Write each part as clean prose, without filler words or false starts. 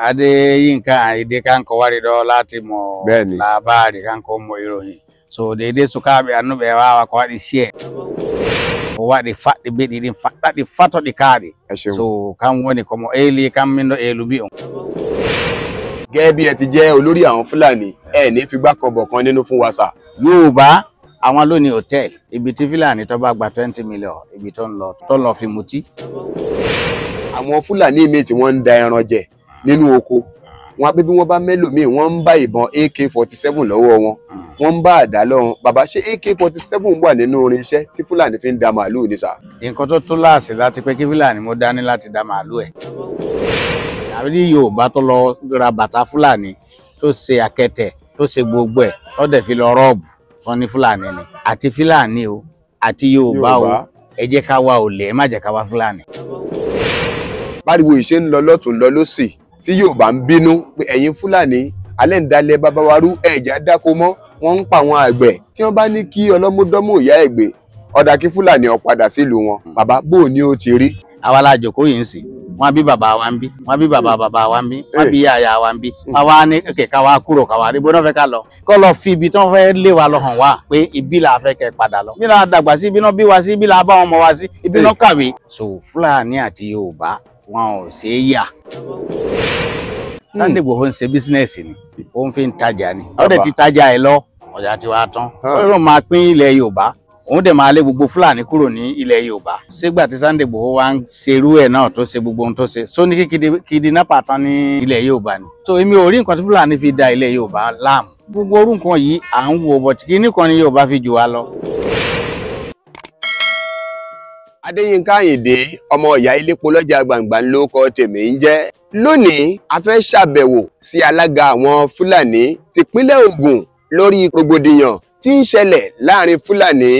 Adéyínká Àyìndé kanko wari do láti mo labari kanko mo ìròyìn so dede sukabe anube wawa ko wadi share o wadi faddi bedi din faddadi fato di kaadi so kam woni ko mo eli kam min do elumi on gẹ́gẹ́ bí ẹ ti jẹ́ olórí àwọn Fúlàní ẹ ní figbá kan bọ̀ kan nínú fún wa sà. Yorùbá àwọn ló ní hotel ibi tí Fúlàní tó bá gba 20 million ibi tó ń lọ fi mutí. Àwọn Fúlàní míì tí wọ́n ń da ẹran jẹ nínú oko wọn pé bí wọ́n bá mẹ́lòmíì wọ́n ń bá ìbọn AK-47 lọ́wọ́ wọn wọ́n ń bá àdá lọ́wọ́ bàbá ṣé AK-47 wà nínú irinṣẹ́ tí Fúlàní fi ń da màálù ní sà. Nǹkan tó tó láàsì láti pé kí Fúlàní mo dání láti da màálù ẹ̀ àbí Yorùbá tó lọ ra bàtà Fúlàní tó ṣe àkẹtẹ̀ tó ṣe gbogbo ẹ̀ tó dẹ̀ fi lọ rọ́ọ̀bù wọn ní Fúlàní ni àti Fúlàní o àti Yorùbá o ẹ jẹ́ ká wá olè ẹ má jẹ́ ká wá Fúlàní. Báriwo ìṣe ń lọ lọ́tún lọ lọ́sì tí Yorùbá ń bínú pé ẹ̀yin Fúlàní alẹ́ ń dalẹ̀ bàbá wa rú ẹ̀já dáko mọ́ wọ́n ń pa àwọn àgbẹ̀ tí wọ́n bá ní kí ọlọ́mọdọ́mọ ìyá ẹ̀gbẹ́ ọ̀dà kí Fúlàní ó padà sílùú wọn bàbá bò ní ó ti rí. Àwa la jókòó yìí ń sìn wọ́n bí bàbá wa ń bí wọ́n bí bàbá wa ń bí wọ́n bí ìyá wa ń bí àwa ní ká wá kúrò ká wá rí bó náà fẹ́ ká lọ kó lọ fi ibi tí wọ́n fẹ́ lé wa lọ hàn wá pé ibi là fẹ́ kẹ́ padà lọ. Bí la dàgbà sí ibi náà bí wa sí ibi là bá wọn mọ wa sí ibi náà kàwé. So Fúlàní àti Yorùbá wọn ò ṣe é yà. Sunday Igboho ń ṣe bísínẹ́sì ni ó ń fi ń tajà ni ó dẹ̀ ti tajà ẹ̀ lọ ọjà ti wá tán ó ló máa pín ilẹ̀ Yorùbá òun dẹ̀ máa lé gbogbo Fúlàní kúrò ní ilẹ̀ Yorùbá. Sígbà tí Sunday Igboho wá ń ṣerú ẹ̀ náà tó ṣe gbogbo ohun tó ṣe so ní kidnapper tán ní ilẹ̀ Yorùbá ni. So èmi ò rí nǹkan tí Fúlàní fi da ilẹ̀ Yorùbá láàmú. Gbogbo orú nǹkan yìí à ń wo bọ̀tí kí nìkan ni Yorùbá fi jù wá lọ. Adéyínká Àyìndé ọmọ ìyá ilépo lọ́jà gbàngbà ló kọ tèmi ń jẹ́. Lónìí a fẹ́ ṣàbẹ̀wò sí alága àwọn Fúlàní tìpínlẹ̀ Ògùn lórí rògbòdìyàn tí ń ṣẹlẹ̀ láàrin Fúlàní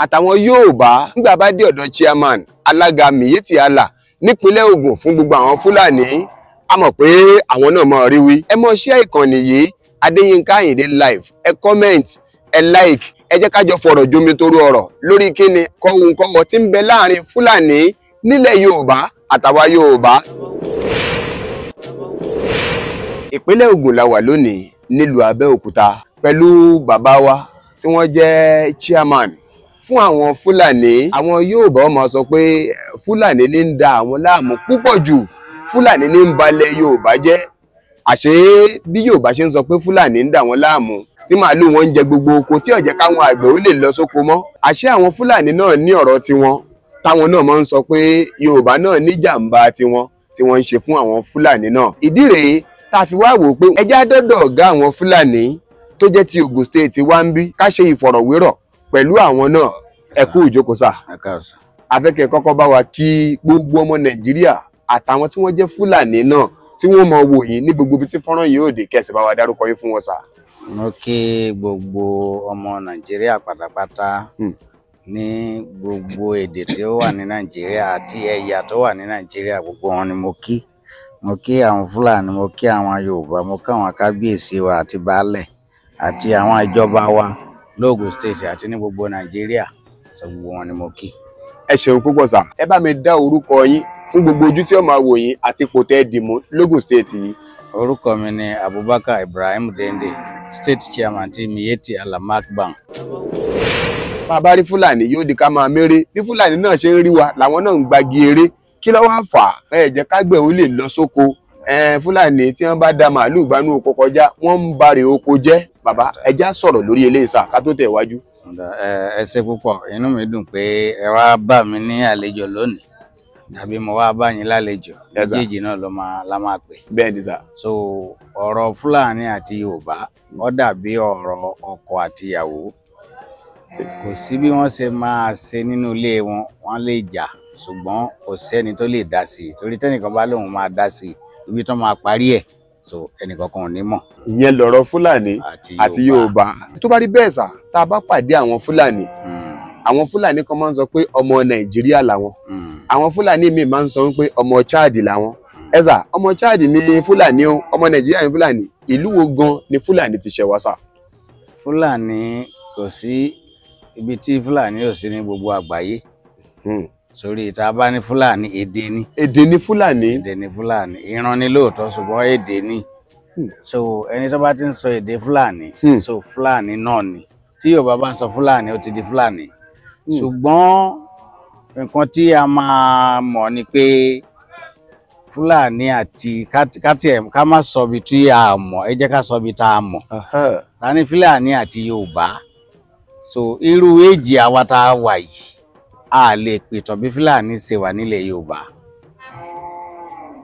àtàwọn Yorùbá nígbà bá dé ọ̀dọ̀ chairman alága Miyetti Allah nípínlẹ̀ Ògùn fún gbogbo àwọn Fúlàní a mọ̀ pé àwọn náà mọ̀ rí wí. Ẹ mọ̀ share ìkànnì yìí Adéyínká Àyìndé live ẹ comment ẹ like ẹ jẹ́ ká jọ fọ̀rọ̀ jomi toro ọ̀rọ̀ lórí kíni kọ̀wùnkọ̀wọ̀ tí ń bẹ láàrin Fúlàní nílẹ̀ Yorùbá àtàwa Yorùbá. Ìpínlẹ̀ Ògùn la wà lónìí nílùú Abẹ́òkúta pẹ̀lú bàbá wa tí wọ́n jẹ́ chairman fún àwọn Fúlàní. Àwọn Yorùbá máa sọ pé Fúlàní ní ń da àwọn láàmú púpọ̀ jù Fúlàní ní ń balẹ̀ Yorùbá jẹ́. Àṣé bí Yorùbá ṣe ń sọ pé Fúlàní ń dà wọ́n láàmú tí màálù wọn ń jẹ gbogbo oko tí ó jẹ́ káwọn àgbẹ̀ ó lè lọ sóko mọ́. Àṣé àwọn Fúlàní náà ní ọ̀rọ̀ tiwọn táwọn náà máa ń sọ pé Yorùbá náà ní jàǹbá tiwọn tí wọ́n ń ṣe fún àwọn Fúlàní náà. Ìdí rèé tá a fi wá wò pé ẹjẹ́ àdọ́dọ̀ ọ̀gá àwọn Fúlàní tó jẹ́ ti Ògùn state wá ń bí ká ṣe ìfọ̀rọ̀wérọ̀ pẹ̀lú àwọn náà. Ẹ kú ìjókòó sà. Afẹ́kẹ́ kọ́kọ́ bá wa kí gbogbo ọmọ Nàìjíríà àtàwọn tí wọ́n jẹ́ Fúlàní náà tí wọ́n mọ wò yín ní gbogbo ibi tí fọ́nrán yìí ó dé kẹ́sì bá wa dárúkọ yín fún wọn sà. Mo kí gbogbo ọmọ Nàìjíríà pátápátá ní gbogbo èdè tí ó wà ní Nàìjíríà àti ẹ̀yà tó wà ní Nàìjíríà gbogbo wọn ni mo kí. Mo kí àwọn Fúlàní mo kí àwọn Yorùbá mo kí àwọn kábíyèsí wa àti baálẹ̀ àti àwọn ìjọba wa lógùn state àti ní gbogbo Nàìjíríà so gbogbo wọn ni mo kí. Ẹ ṣeun púpọ̀ sà. Ẹ bá mi dá orúkọ yín fún gbogbo ojú tí ó máa wò yín àti ipò tẹ́ dìmú lógùn state yìí. Orúkọ mi ni Abubakar Ibrahim Dende state chairman ti Miyetti Allah Bank. Bàbá rí Fúlàní yóò di ká máa méré bí Fúlàní náà ṣe ń rí wa làwọn náà ń gbagi eré kí ló wá fà á ẹ jẹ́ kágbẹ̀ ó lè lọ sóko. Fúlàní tí wọ́n bá da màálù gbanú oko kọjá wọ́n ń bare oko jẹ́. Bàbá ẹ já sọ̀rọ̀ lórí eléyìí sà ká tó tẹ̀ wájú. Ẹ ṣé púpọ̀ inú mi dùn pé ẹ wá bá mi ní àlejò lónìí tàbí mo wá bá yín lálejò méjèèjì náà la máa pè. Bẹ́ẹ̀ ni sà. So ọ̀rọ̀ Fúlàní àti Yorùbá ó dàbí ọ̀rọ̀ ọkọ àti ìyàwó kò sí bí wọ́n ṣe máa ṣe nínú ilé wọn wọ́n lè jà ṣùgbọ́n kò sẹ́ni tó lè dá sí i torí tẹ́nìkan bá lóun máa dá sí i ibi tó máa parí ẹ̀ so ẹnìkankan ò ní mọ̀. Ìyẹn lọ̀rọ̀ Fúlàní àti Yorùbá. Tó bá rí bẹ́ẹ̀ sà tá a bá pàdé àwọn Fúlàní kan máa ń sọ pé ọmọ Nàìjíríà làwọn àwọn Fúlàní míì máa ń sọ pé ọmọ Chad làwọn. Ẹ sà ọmọ Chad ní Fúlàní o ọmọ Nàìjíríà ní Fúlàní ìlú wo gan ni Fúlàní ti ṣẹ̀ wá sà? Fúlàní kò sí ibi tí Fúlàní ò sí ní gbogbo àgbáyé sórí ìta bá ní Fúlàní èdè ni. Èdè ni Fúlàní. Èdè ni Fúlàní, ìran ni lóòótọ́ ṣùgbọ́n èdè ni. So ẹni tó bá ti ń sọ èdè Fúlàní so Fúlàní náà ni. Tí Yorùbá bá ń sọ Fúlàní ó ti di Fúlàní. Ṣùgbọ́n nǹkan tí a máa mọ̀ ni pé Fúlàní àti ká má sọ ibi tí a mọ̀, ẹ jẹ́ ká sọ ibi tá a mọ̀. Ta ní Fúlàní àti Yorùbá. So irú èjì àwa tá a wà yìí a lè pètàn bí Fúlàní ṣe wà nílẹ̀ Yorùbá.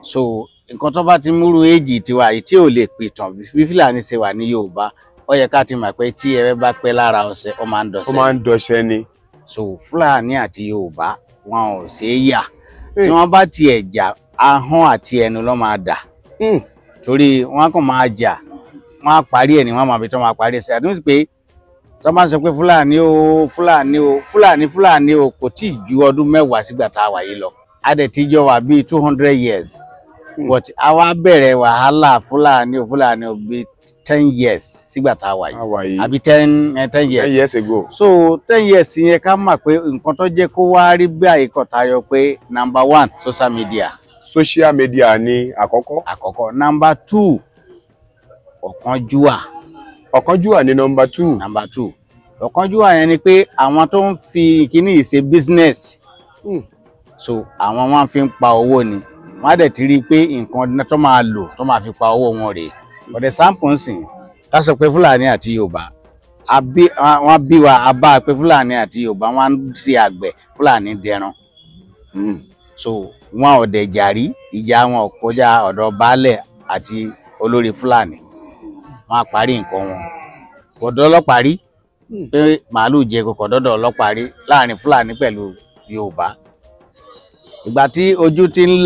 So nǹkan tó bá ti múrú èjì tiwa yìí tí ò lè pètàn bí Fúlàní ṣe wà ní Yorùbá, ó yẹ ká ti mọ̀ pé tí ẹrẹ́ bá pẹ́ lára ọṣẹ ó máa ń dọṣẹ. Ó máa ń dọṣẹ ni. So Fúlàní àti Yorùbá wọn ò ṣe é yà. Tí wọ́n bá tiẹ̀ jà, ahọ́n àti ẹnu ló máa dà. Torí wọ́n kàn máa jà, wọ́n á parí ẹ̀ ní wọ́n máa fi tó máa parí ẹ̀ sí. Àdúgbò pé tó máa sọ pé Fúlàní o Fúlàní o kò tí ì ju ọdún 10 sígbà tá a wà yìí lọ. A dẹ̀ ti jọ wà bíi 200 years. But a wá bẹ̀rẹ̀ wàhálà Fúlàní o bíi 10 years sígbà tá a wà yìí. Àbí 10 years. 10 years ago. So 10 years yẹn ká mọ̀ pé nǹkan tó jẹ́ kó wá rí bí àyíkọ̀ tayọ pé number 1 social media. Social media ni àkọ́kọ́. Number 2 ọ̀kánjúwà. Ọ̀kánjúwà ni number 2. Number 2 ọ̀kánjúwà yẹn ni pé àwọn tó ń fi kíní ṣe business. So àwọn wọn fi ń pa owó ni. Wọ́n á dẹ̀ ti rí i pé nǹkan tó máa lò tó máa fi pa owó wọn rèé. For example nsìn ká sọ pé Fúlàní àti Yorùbá wọ́n bí wa a bá pé Fúlàní àti Yorùbá wọ́n ń ṣe àgbẹ̀, Fúlàní dẹran. So wọn ò dẹ̀ jàrí, ìjà wọn ò kọjá ọ̀dọ̀ baálẹ̀ àti olórí Fúlàní. Wọ́n á parí nǹkan wọn. Kò dọ́lọ́pàá rí pé màálù jẹ kò dọ́dọ̀ ọlọ́pàá rí láàrin Fúlàní pẹ̀lú Yorùbá. Ìgbà tí ojú ti ń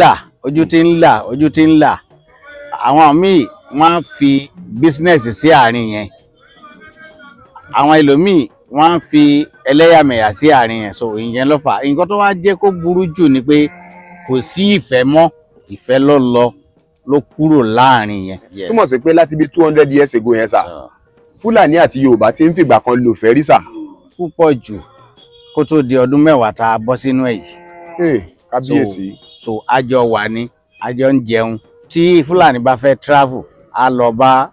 là àwọn míì wọ́n á fi business sí àárín yẹn. Àwọn ẹlòmíì wọ́n á fi ẹlẹ́yàmẹ̀yà sí àárín yẹn. So ìyẹn ló fà. Nǹkan tó wá jẹ́ kó burú jù ni pé kò sí ìfẹ́ mọ́, ìfẹ́ ló kúrò láàrin yẹn. Túmọ̀ sí pé láti bí 200 years ago yẹn sà, Fúlàní àti Yorùbá ti ń fìgbà kan lò fẹ́ rí sà. Púpọ̀ jù kó tó di ọdún 10 tá a bọ́ sínú ẹ̀ yìí. Kábíyèsí. So àjọ wà ní, àjọ ń jẹun. Tí Fúlàní bá fẹ́ travel, a lọ bá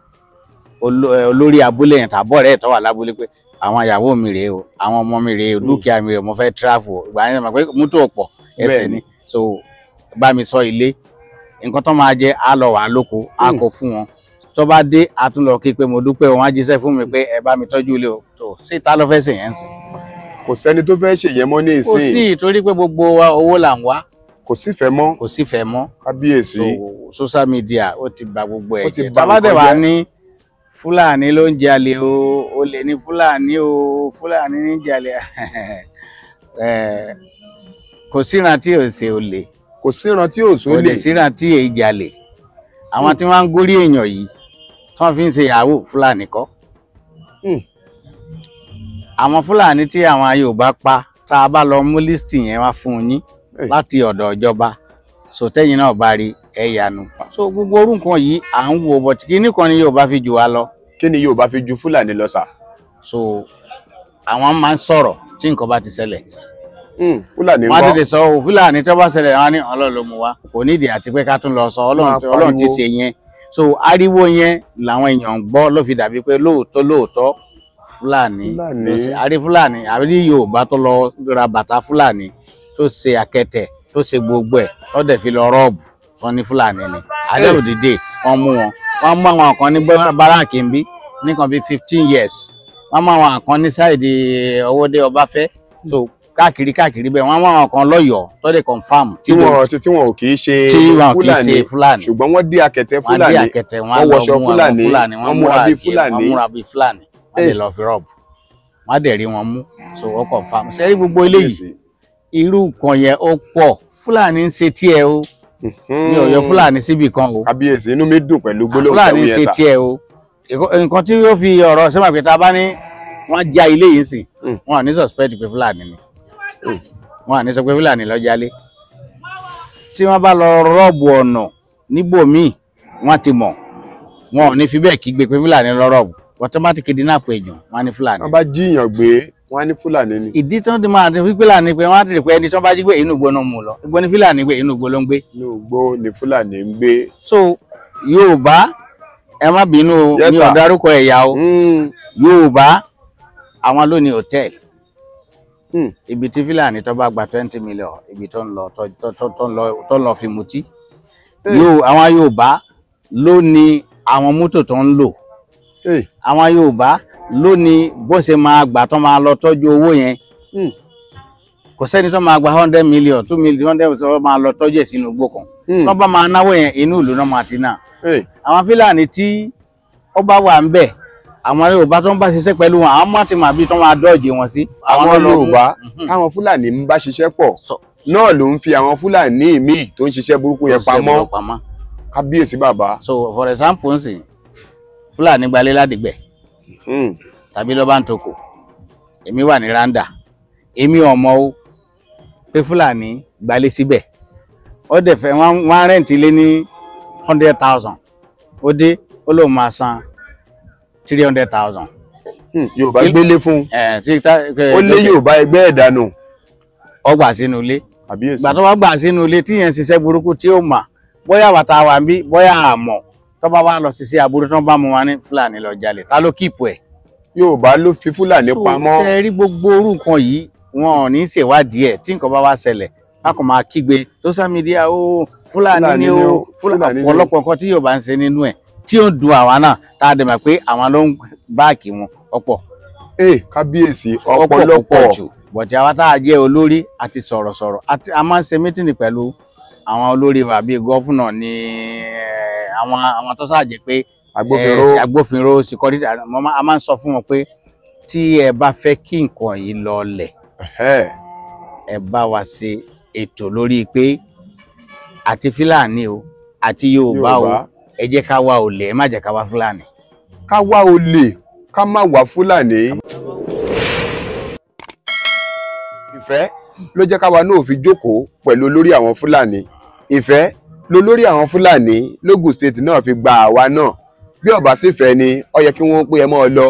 olórí abúlé yẹn tàbọ̀ rẹ̀ tó wà lábúlé pé àwọn ìyàwó mi rèé o, àwọn ọmọ mi rèé o, dúkìá mi rèé o, mo fẹ́ travel o. Ìgbà yẹn mọ̀ pé mọ́tò pọ̀ ẹsẹ̀ ni. So bá mi sọ ilé, nǹkan tó máa jẹ á lọ wà lóko, á kó fún wọn. Tó bá dé a tún lọ kí pé mo dúpẹ́ wọn á jíṣẹ́ fún mi pé ẹ bá mi tọ́jú ilé o. tó ṣé ta ló fẹ́ ṣe yẹn sìn. Kò sẹ́ni tó fẹ́ ṣe yẹn mọ́ ní ìsìn. Kò sí, torí pé gbogbo wa owó là ń wá. Kò sífẹ̀ẹ́ mọ́. Kò sífẹ̀ẹ́ mọ́. Kábíyèsí. So social media ó ti bà gbogbo ẹ̀ jẹ́. Tàbádẹ̀ wà ní Fúlàní ló ń jalè o, olè ní Fúlàní o, Fúlàní ní jalè. Kò síran tí ò ṣe olè. Kò síran tí ò sólè. Kò lè síran tí èyí jalè. Àwọn tí wọ́n ń gorí èèyàn yìí tí wọ́n fi ń ṣe yahoo Fúlàní kọ́. Àwọn Fúlàní tí àwọn Yorùbá pa tá a bá lọ mú lístì yẹn wá fún yín láti ọ̀dọ̀ ìjọba, so tẹ́yìn náà bá rí ẹ̀yánu. So gbogbo orú nǹkan yìí à ń wo, but kí ní kan ni Yorùbá fi jù wá lọ. Kí ni Yorùbá fi ju Fúlàní lọ sà? So àwọn máa ń sọ̀rọ̀ tí nǹkan bá ti ṣẹlẹ̀. Fúlàní ń wọ́n á tètè sọ o, Fúlàní tí wọ́n bá ṣẹlẹ̀ wọ́n á ní Ọlọ́run ló mú wá, kò nídìí àti pé ká tún lọ sọ Ọlọ́run ti ṣe yẹn. So ariwo yẹn làwọn èèyàn ń gbọ́ ló fi dàbí pé lóòótọ́ Fúlàní ló ṣe. Àrí Fúlàní àrí Yorùbá tó lọ ra bàtà Fúlàní tó ṣe àkẹtẹ̀ tó ṣe gbogbo ẹ̀ tó dẹ̀ fi lọ rọ́ọ̀bù wọn ní Fúlàní ni. Alẹ́ òdìdè wọ́n mú àwọn kan ní báràkì ń bí nìkan bí 15 years. Wọ́n mú àwọn kan ní sáìdì Owódé Ọbáfẹ́. So káàkiri bẹ́ẹ̀ wọ́n mú àwọn kan lọ́yọ̀ọ́ tó dẹ̀ confam. Tí wọn ò kì í ṣe Fúlàní ṣùgbọ́n wọ́n dé àkẹtẹ̀ Fúlàní, wọ́n wọṣọ Fúlàní, wọ́n múra bí Fúlàní, wọ́n dẹ̀ lọ fi rọ́ọ̀bù, wọ́n dẹ̀ rí wọn mú. So ó confam. Sẹ́rí gbogbo eléyìí irú kan yẹn ó pọ̀. Fúlàní ń ṣe tiẹ̀ o, mi ò yọ Fúlàní síbì kan o. Kábíyèsí, inú mi dùn pẹ̀lú gbólóhùn Fúlàní ń ṣe tiẹ̀ o. Nǹkan tí yóò fi ọ̀rọ̀ sẹ́wọ̀n pé tá a bá ní wọ́n já ilé yìí sìn, wọ́n à ní suspect pé Fúlàní ni, wọ́n à ní sọ pé Fúlàní ló jálé. Tí wọ́n bá lọ rọ́ọ̀bù ọ̀nà níbòmíì wọ́n ti mọ̀, wọn ò ní fi bẹ́ẹ̀ kígbe pé Fúlàní lọ rọ́ọ̀bù. Automatic kidnap èèyàn wọ́n ní Fúlàní. Wọ́n bá jíyàn gbé wọ́n á ní Fúlàní ni. ìdí tí wọ́n ti máa ti fi Fúlàní pé wọ́n á ti rí pé ẹni tí wọ́n bá jí gbé inú igbó náà mú lọ igbó ní Fúlàní gbé inú igbó ló ń gbé. inú igbó ni Fúlàní ń gbé. so Yorùbá ẹ má bínú o mi ò dárúkọ ẹ̀yà o Yorùbá àwọn ló ní hòtẹ́ẹ̀lì ibi tí Fúlàní tó bá gba 20 million ibi tó ń lọ fi mutí àwọn Yorùbá ló ní àwọn mọ́tò tó ń lò àwọn Yorùbá ló ní bó ṣe máa gbà tó máa lọ tọ́jú owó yẹn kò sẹ́ni tó máa gba 100 million 2 million 100 tó máa lọ tọ́jú ẹ̀ sínú igbó kan tó bá máa náwó yẹn inú ìlú náà máa ti náà àwọn Fúlàní tí ó bá wà ń bẹ̀ àwọn Yorùbá tó ń bá ṣiṣẹ́ pẹ̀lú wọn àwọn mọ́tì máa bí tó máa dọ́ọ̀jì wọn sí. àwọn Yorùbá táwọn Fúlàní ń bá ṣiṣẹ́ pọ̀ náà ló ń fi àwọn Fúlàní míì tó ń ṣiṣẹ́ burúkú yẹn pamọ́ kábíyèsí bàbá. so for example nsìn Fúlàní gbalé ládìgbẹ̀ tàbí lọ́ba ń toko èmi wà ní Randa èmi ọmọ o pé Fúlàní gbalé síbẹ̀ ó dẹ̀ fẹ́ wọ́n rẹ́ǹtì lé ní 100,000 ó dé ó lóun máa san 300,000. Yorùbá gbélé fún ó lé Yorùbá ẹgbẹ́ ẹ̀dánù ó gbà sínú ilé ìgbà tó bá gbà sínú ilé tí yẹn ṣiṣẹ́ burúkú tí ó mà bóyá wàtá wà ń bí bóyá àmọ́ tó bá wá lọ ṣiṣẹ́ aburú tó bá mú wa ní Fúlàní lọ jalè ta ló kíìpù ẹ̀. Yorùbá ló fi Fúlàní pamọ́. ṣe rí gbogbo orú nǹkan yìí wọn ò ní ṣèwádìí ẹ̀ tí nǹkan bá wá ṣẹlẹ̀ a kò máa kígbe social media ó Fúlàní ni ó ọ̀pọ̀lọpọ̀ nǹkan tí Yorùbá ń ṣe nínú ẹ̀ tí ó ń dùn àwa náà tá a dẹ̀ mọ̀ pé àwọn ló ń báàkì wọn ọ̀pọ̀. Kábíyèsí ọ̀pọ̀lọpọ̀ jù bọ̀tí àwa tá a jẹ́ olórí àti sọ̀rọ̀sọ̀rọ̀ àti a máa ń ṣe mítìnì pẹ̀lú àwọn olórí wa bíi gọ́fúnà ní àwọn tó ṣàjẹ́ pé agbófinró security a máa ń sọ fún wọn pé tí ẹ bá fẹ́ kí nǹkan yìí lọlẹ̀ ẹ bá wa ṣe ètò lórí pé àti Fúlàní o àti Yorùbá o ẹ jẹ́ ká wá olè ẹ má jẹ́ ká wá Fúlàní. ká wá olè ká má wá Fúlàní. ìfẹ́ ló jẹ́ káwa náà fi jókòó pẹ̀lú olórí àwọn Fúlàní. ìfẹ́ lolórí àwọn Fúlàní lógùn state náà fi gba àwa náà bí ọba sì fẹ́ ni ó yẹ kí wọ́n pé ẹ mọ́ ọ lọ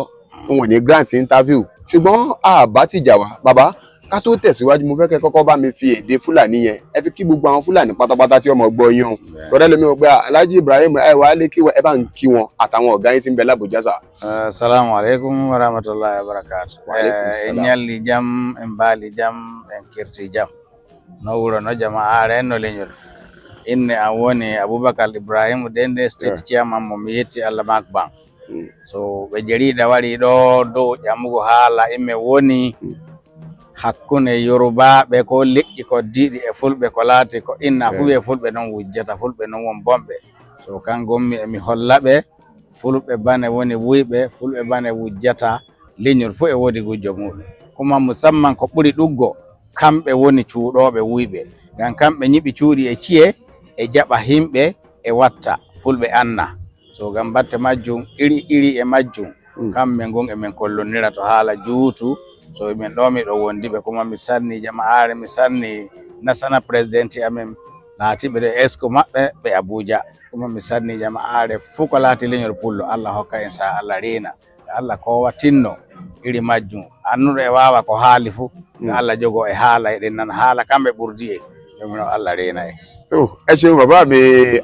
wọn ò ní grant interview ṣùgbọ́n àbá tìjà wá bàbá ká tó tẹ̀síwájú mo fẹ́ kẹ́ kọ́kọ́ bá mi fi èdè Fúlàní yẹn ẹ fi kí gbogbo àwọn Fúlàní pátápátá tí ọmọ gbọ́ yín o bọ́dá lómi ò gbé Alhaji Ibrahim ẹ wà á lé kí ẹ bá ń kí wọn àtàwọn ọ̀gá yín tí ń bẹ l'Abuja sà. Assalamu alaikum warahmatullahi wabarakatuh. Nyalli jam mbali jam kirti jam no wuro no jama'a are no lenyol inne awoni Abubakar Ibrahim Dende state chairman mo miyeti Allah makban so be jarida wari do jamugo hala imme woni hakkune Yoruba be ko leƴƴi ko diidi e fulɓe ko laati ko inna fu e fulɓe non wujjata fulɓe non won bomɓe so kan gommi emi holla ɓe fulɓe bane woni wuyɓe fulɓe bane wujjata leñol fu e wodi gujjo muɗum kuma musamman ko ɓuri ɗuggo kamɓe woni cuuɗoɓe wuyɓe ngam kamɓe ñiɓi cuuɗi e ciye e jaɓa himɓe e watta fulɓe anna so gam batte majjum iri e majjum kamɓe gon emin kollonira to haala juutu so min ɗo miɗo wondiɓe kuma mi sanni jama'are mi sanni nasana président amen laatiɓe ɗo esco maɓɓe ɓe Abuja kuma mi sanni jama'are fuu ko laati leñol pullo Allah hokka en sa Allah reena Allah kowa tinno iri majjum annuɗo e wawa ko haali fuu Allah jogo e haala eɗen nana haala kamɓe ɓurdi e ɗumno Allah reena e ẹ ṣeun bàbá mi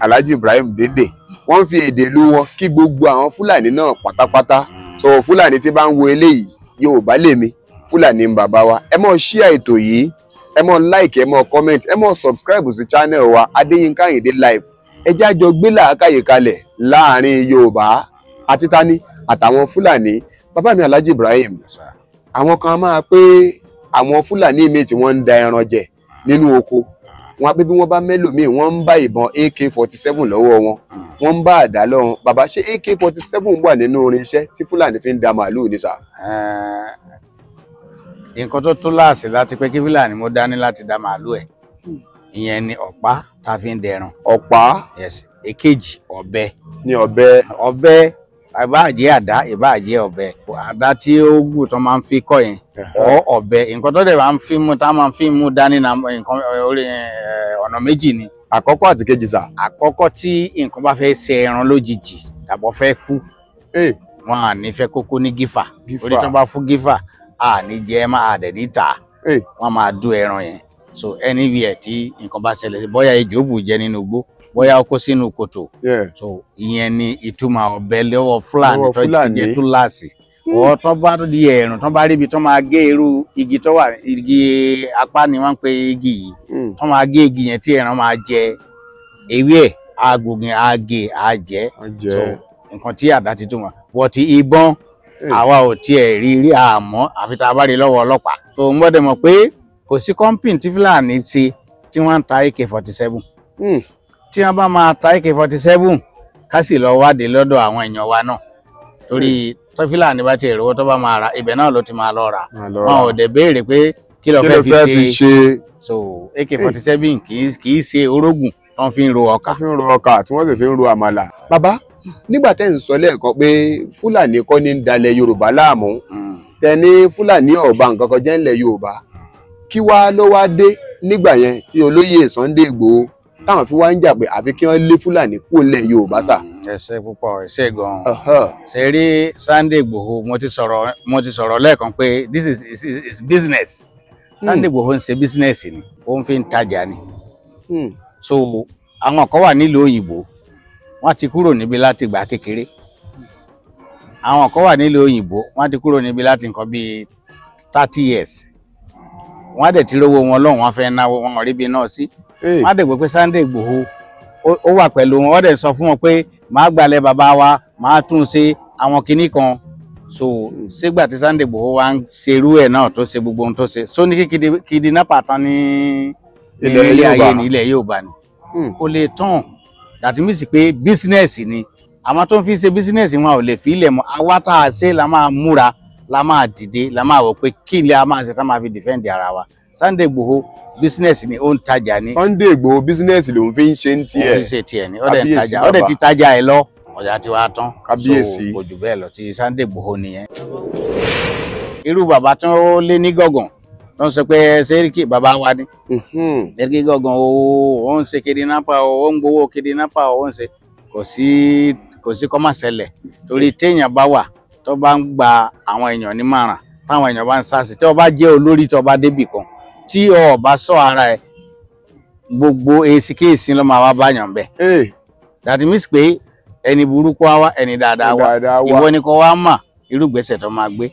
Alhaji Ibrahim Dende wọ́n fi èdè ìlú wọn kí gbogbo àwọn Fúlàní náà pátápátá so Fúlàní tí bá ń wo eléyìí Yorùbá lèmi Fúlàní ń bàbá wa ẹ mọ share ètò yìí ẹ mọ like ẹ mọ comment ẹ mọ subscribe sí channel wa Adéyínká Àyìndé live ẹ jẹ́ àjọ gbé làákàyè kalẹ̀ láàrin Yorùbá àti tani àtàwọn Fúlàní bàbá mi Alhaji Ibrahim àwọn kan máa pé àwọn Fúlàní míì tí wọ́n ń da ẹran jẹ nínú oko wọn pé bí wọ́n bá mẹ́lòmíì wọ́n ń bá ìbọn AK-47 lọ́wọ́ wọn wọ́n ń bá àdá lọ́wọ́ bàbá ṣé AK-47 wà nínú irinṣẹ́ tí Fúlàní fi ń da màálù ní sà. nǹkan tó tó láàsì láti pé kí Fúlàní mo dání láti da màálù ẹ̀ ìyẹn ni ọ̀pá tá a fi ń dẹran. ọ̀pá. yes èkejì ọ̀bẹ. ní ọ̀bẹ. ìbáàjẹ́ àdá ìbáàjẹ́ ọ̀bẹ àdá tí ó gùn tó máa ń fi kọ́ yẹn ọ̀bẹ nǹkan tó dẹ̀ máa ń fi mú tá a máa ń fi mú dání na nǹkan orí ọ̀nà méjì ni. àkọ́kọ́ àti kejì sà. àkọ́kọ́ tí nǹkan bá fẹ́ ṣe ẹran lójijì tàbọ̀ fẹ́ kú wọn à ní fẹ́ kókó ní gífà orí tó bá fún gífà àní jẹ máa dẹ̀ ní tà wọ́n máa dú ẹran yẹn so anywhere tí nǹkan bá ṣẹlẹ̀ sí bóyá ejò bù jẹ nínú igbó bóyá ó kó sínú kòtò so ìyẹn ni ìtumọ̀ ọ̀bẹ lọ́wọ́ Fúlàní tó ti jẹ túláàsì ọ̀ tó bá di ẹ̀rùn tó bá rí ibi tó máa gé irú igi tó wà igi apá ni wọ́n ń pe igi yìí tó máa gé igi yẹn tí ẹran máa jẹ ewé ẹ̀ agbògin àgè àjẹ́ so nǹkan tí àdá ti túmọ̀ wọ́n ti ìbọn àwa ò tiẹ̀ rí àmọ́ àfi tá a bá rí lọ́wọ́ ọlọ́pàá tó ń gbọ́dọ̀ mọ̀ pé kò sí kọ́ńpìn tí Fúlàní ṣe tí wọ́n ń ta AK-47 tí wọ́n bá máa ta AK-47 ká sì lọ wádìí lọ́dọ̀ àwọn èèyàn wa náà torí tó Fúlàní bá ti rówó tó bá máa ra ibẹ̀ náà ló ti máa lọ rà wọn ò dẹ̀ béèrè pé kí ló fẹ́ fi ṣe so AK-47 kì í ṣe orógùn tó ń fi ń ro ọkà. tí wọ́n sì fi ń ro àmàlà. bàbá nígbà tẹ́ ń sọ lẹ́ẹ̀kan pé Fúlàní kọ́ ní ń dalẹ̀ Yorùbá láàmú tẹ́ ní Fúlàní ọ̀bà nǹkan kan jẹ́ ńlẹ̀ Yorùbá kí wá ló wá dé nígbà yẹn tí olóyè Sunday Igboho táwọn fi wá ń jà pé àfi kí wọ́n lé Fúlàní kúrò ńlẹ̀ Yorùbá sà. ẹ ṣé púpọ̀ ẹ ṣé gan-an ṣe rí Sunday Igboho mo ti sọ̀rọ̀ lẹ́ẹ̀kan pé this is business Sunday Igboho ń ṣe business ni ó ń fi ń tajà ni so àwọn kan wà nílùú òyìnbó wọ́n ti kúrò níbi láti ìgbà kékeré àwọn kan wà nílùú òyìnbó wọ́n ti kúrò níbi láti nǹkan bíi 30 years wọ́n á dẹ̀ ti rówó wọn lọ́hùn wọ́n fẹ́ náwó wọn rí bí náà sí wọ́n á dẹ̀ gbé pé Sunday Igboho ó wà pẹ̀lú wọn wọ́n dẹ̀ sọ fún wọn pé màá gbalẹ̀ bàbá wa màá tún ṣe àwọn kinní kan so sígbà tí Sunday Igboho wa ń ṣerú ẹ̀ náà tó ṣe gbogbo ohun tó ṣe so ní kidnapper tán ní ilé ayé ní ilẹ̀ Yorùbá ni kò lè tán that means pé business ni àwọn tó ń fi ṣe business wọn ò lè fi ilẹ̀ mọ́ àwa tá a ṣe la máa múra la máa dìde la máa wò pé kí ilé a máa ṣe tá máa fi defend ara wa Sunday Igboho business ni ó ń tajà ni. Sunday Igboho business ló ń fi ń ṣe ń tiẹ̀. ó ń ṣe tiẹ̀ ni ó dẹ̀ ń tajà ó dẹ̀ ti tajà ẹ̀ lọ ọjà ti wá tán kábíyèsí kò jù bẹ́ẹ̀ lọ ti Sunday Igboho nìyẹn. irú bàbá tí ó lé ní gọ̀gàn tó ń sọ pé Sẹ́ríkì bàbá wa ni Sẹ́ríkì gọ̀gàn ó ń ṣe kidnapper ó ń gbowó kidnapper ó ń ṣe kò sí kó má ṣẹlẹ̀ torí téèyàn bá wà tó bá ń gba àwọn èèyàn nímọ̀ràn táwọn èèyàn bá ń sá sí tí ó bá jẹ́ olórí tó bá débì kan tí ó bá sọ ara ẹ̀ gbogbo èsìkéèsì ló máa wá báyàn bẹ́ẹ̀ that means pé ẹni burúkú wá ẹni dáadáa wá ìwọ ni kò wá mà irú gbèsè tó máa gbé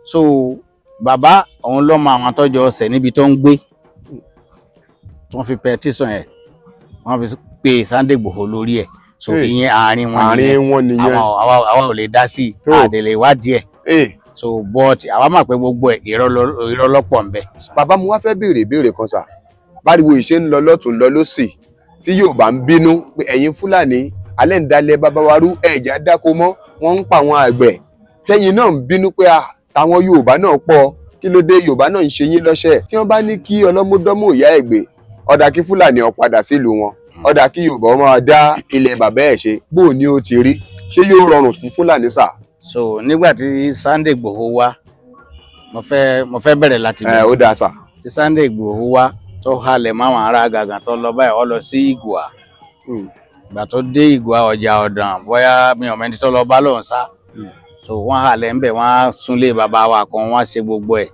so bàbá òun ló mọ àwọn tọ́jọ́ ọ̀sẹ̀ níbi tó ń gbé tí wọ́n fi petition ẹ̀ wọ́n fi pe Sunday Igboho lórí ẹ̀ so ìyẹn àárín wọn nìyẹn àwa ò lè dá sí àdèlè ìwádìí ẹ̀ so but àwa máa pé gbogbo ẹ̀ irọ́ lọ́pọ̀ ń bẹ. bàbá mo wá fẹ́ béèrè ìbéèrè kan sà báriwo ìṣe ń lọ lọ́tún lọ lọ́sì tí Yorùbá ń bínú pé ẹ̀yin Fúlàní alẹ́ ń dalẹ̀ bàbá wa rú ẹ̀já dáko mọ́ wọ́n ń pa àwọn àgbẹ̀ tẹ́yìn náà ń bínú pé táwọn Yorùbá náà pọ̀ kí ló dé Yorùbá náà ń ṣe yín lọ́ṣẹ̀ tí wọ́n bá ní kí ọlọ́mọdọ́mọ ìyá ẹ̀ gbé ọ̀dà kí Fúlàní ó padà sílùú wọn ọ̀dà kí Yorùbá máa dá ilẹ̀ bàbá ẹ̀ ṣe bó ni ó ti rí ṣé yóò rọrùn fún Fúlàní sà. so nígbà tí Sunday Igboho wá mo fẹ́ bẹ̀rẹ̀ láti bí ó dáa sà tí Sunday Igboho wá tó halẹ̀ máwọn ará gàgàn tó lọ báyìí ó lọ sí Ìgùà ìgbà tó dé Ìgùà ọjà ọ̀dàn bóyá mi ò mẹ́ni tó lọ bá lòun sá so wọ́n halẹ̀ ń bẹ̀ wọ́n á súnlé bàbá wa kan wọ́n á ṣe gbogbo ẹ̀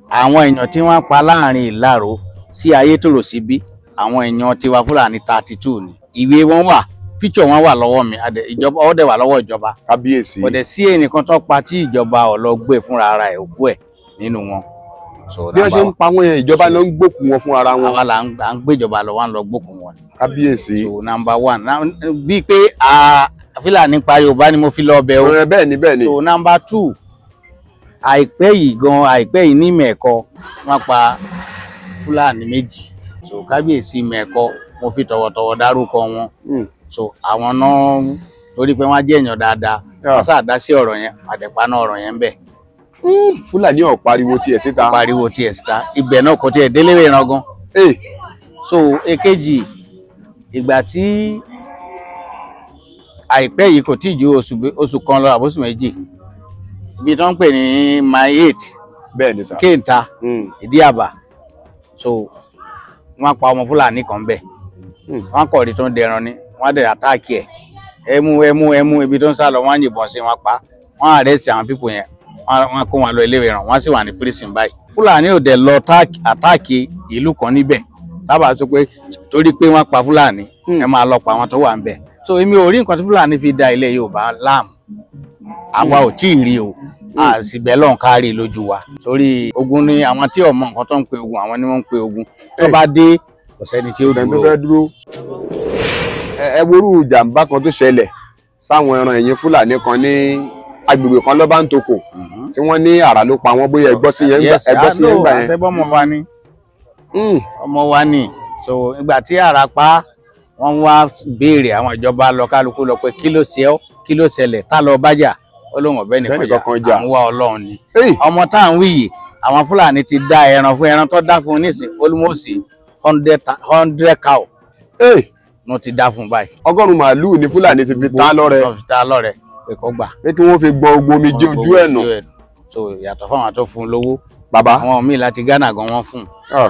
àwọn èèyàn tí wọ́n pa láàrin Ìláró sí Ayétòrò síbí àwọn èèyàn tiwa Fúlàní 32 ni ìwé wọn wà picture wọn wà lọ́wọ́ mi ìjọba ó dẹ̀ wà lọ́wọ́ ìjọba kábíyèsí kò dẹ̀ sí ẹnìkan tó pa tí ìjọba ò lọ gbé fúnra ara ẹ̀ òkú ẹ̀ nínú wọn. bí wọ́n ṣe ń pa wọ́n yẹn ìjọba ló ń gbókù wọn fún ara wọn. àwa là ń gbéjọba lọ wọn lọ gbókù wọn. kábíyèsí. so number 1 bíi pé Fúlàní pa Yorùbá ni mo fi lọ bẹ̀ o. bẹ́ẹ̀ ni. so number 2 àìpẹ́ yìí ní Mẹ̀kọ wọ́n pa Fúlàní méjì so kábíyèsí Mẹ̀kọ mo fi tọ̀wọ̀tọ̀wọ̀ dárúkọ wọn so àwọn náà torí pé wọ́n jẹ́ èèyàn dáadáa wọ́n sàdá sí ọ̀rọ̀ yẹn àdẹ̀paná ọ̀rọ̀ yẹn ń bẹ. Fúlàní ò pariwo tiẹ̀ síta. pariwo tiẹ̀ síta ibẹ̀ náà kò tiẹ̀ délé ìran gan. so èkejì ìgbà tí àìpẹ́ yìí kò tí ì ju oṣù kan lọ àbóṣù méjì ibi tó ń pè ní my 8 bẹ́ẹ̀ ni sà Kéńtà Ìdíàbà so wọ́n pa ọmọ Fúlàní kan bẹ́ẹ̀ wọ́n kọ̀ rí tó ń dẹran ni wọ́n dẹ̀ àtáàkì ẹ̀ ẹmu ibi tó ń sá lọ wọ́n yìnbọn sí wọn pa wọ́n arrest àwọn people yẹn wọ́n kó wọn lọ ilé ìwòran wọ́n sì wà ní prison báyìí. Fúlàní ò dẹ̀ lọ àtáàkì ìlú kan níbẹ̀ tábà sọ pé torí pé wọ́n pa Fúlàní ẹ máa lọ pa àwọn tó wà níbẹ̀. So èmi ò rí nǹkan tí Fúlàní fi da ilẹ̀ Yorùbá láàmú àwa ò tí ì rí o àsìbẹ́ lọ́n kárí lójú wa torí ogun ni àwọn tí ọmọ nǹkan tó ń pe ogun àwọn ni wọ́n ń pe ogun tó bá dé kò sẹ́ni tí ó dúró. Ẹ worú ìjàmbá kan tó ṣẹlẹ̀ sáwọn ẹran ẹ̀yìn Fúlàní kan ní agbègbè kan lọ́ba ń toko tí wọ́n ní àrà ló pa wọ́n bóyá ẹgbọ́ sí yẹn gbà yẹn. àṣẹ bọ́mọ wa ni ọmọ wa ni so ìgbà tí àrà pa wọ́n wá béèrè àwọn ìjọba lọ kálukú lọ pé kí ló ṣe ọ́ kí ló ṣẹlẹ̀ tá lọ bájà Ọlọ́run ọ̀bẹ nìkan jà àwọn wa Ọlọ́run ni ọmọ tá à ń wí yìí àwọn Fúlàní ti dá ẹran fún ẹran tó dá fún nísìn almost 100 cow no ti dá fún báyìí. 100 màálù ni Fúlàní ti fi ta lọ́rẹ pé kó gbà pé kí wọ́n fi gbọ́ omi jẹ ojú ẹ̀ nù. so yàtọ̀ fáwọn tó fún lówó bàbá àwọn míì láti Ghana gan wọ́n fún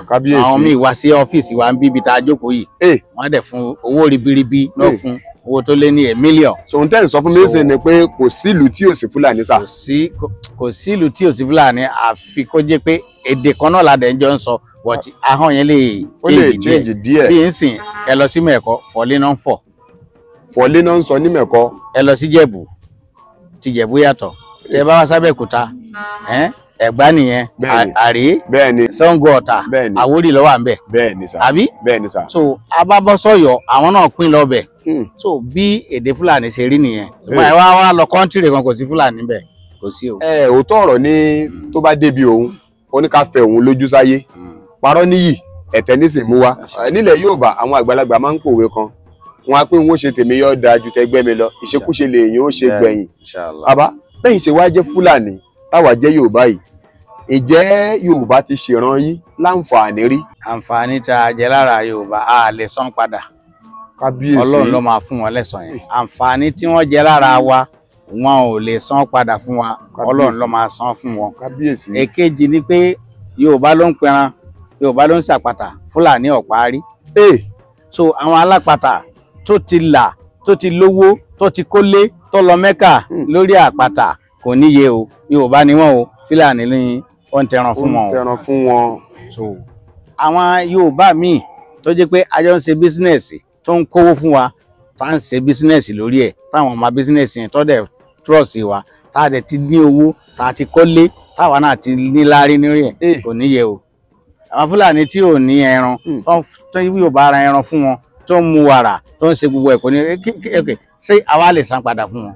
kábíyèsí àwọn míì wá sí ọ́fíìsì wa ń bíbi tá a jókòó yìí wọ́n dẹ̀ fún owó ribiribi náà fún owó tó lé ní $1 million. so n tẹ́ ń sọ fún mi ṣe ni pé kò sí ìlú tí ò sí Fúlàní sà. kò sí ìlú tí ò sí Fúlàní àfi kó jẹ́ pé èdè kan náà ládẹ̀ ń jọ ń sọ but ahọ́n yẹn lè change díẹ̀ bí n sìn ẹ lọ sí Mẹ̀kọ́ Fọ̀lé náà ń fọ̀. Fọ̀lé náà ń sọ ní Mẹ̀kọ́. ẹ lọ sí Jẹ̀bú ti Jẹ̀bú yàtọ̀ tẹ bá wá sábẹ́kúta Ẹ̀gbá nìyẹn Àré Ṣàngó Ọ̀tà Àwórì ló wà ńbẹ̀ bẹ́ẹ̀ni sà àbí bẹ́ẹ̀ni sà. so abábọ́sọ̀yọ̀ àwọn náà pín lọ́bẹ̀ so bí èdè Fúlàní ṣe rí nìyẹn ẹ wá lọ kọ́ńtìrì kan kò sí Fúlàní bẹ̀ kò sí o. òótọ́ ọ̀rọ̀ ni tó bá débi òun ó ní ká fẹ́ òun lójú sáyé parọ́ níyì ẹ̀tẹ́ nísìn mú wa nílẹ̀ Yorùbá àwọn àgbàlagbà máa ń pòwe kan wọn á pé wọn ó ṣe tèmi yọ da ju tẹgbẹ́ mi lọ ìṣekúṣe lèèyàn ó ṣe gbẹ̀yìn. bàbá bẹ́yìn ṣe wá jẹ́ Fúlàní táwa jẹ́ Yorùbá yìí ìjẹ́ Yorùbá ti ṣèràn yín láǹfààní rí. àǹfààní tá a jẹ lára Yorùbá a lè san padà kábíyèsí Ọlọ́run ló máa fún wọn lẹ́san yẹn àǹfààní tí wọ́n jẹ lára wa wọn ò lè san padà fún wa Ọlọ́run ló máa san fún wọn. kábíyèsí èkejì ni pé Yorùbá ló ń pẹran Yorùbá ló ń ṣàpàtà Fúlàní ọ̀párí. so àwọn alápàtà tó ti là tó ti lówó tó ti kólé tó lọ Mẹ́kà lórí àpàtà kò níye o Yorùbá ni wọn o Fúlàní ní wọ́n tẹran fún wọn. so àwọn Yorùbá míì tó jẹ́ pé ajọ ń ṣe bísínẹ́sì tó ń kówó fún wa tá ń ṣe bísínẹ́sì lórí ẹ̀ táwọn ọmọ bísínẹ́sì yẹn tó dẹ̀ trọ́ọ̀sì wa tá a dẹ̀ ti ní owó tá a ti kọ́lé táwa náà ti ní láárí nírí ẹ̀ kò níye o. àwọn Fúlàní tí ò ní ẹran tó Yorùbá ara ẹran fún wọn tó ń mu wàrà tó ń ṣe gbogbo ẹ̀ kò ní ṣé àwa lè san padà fún wọn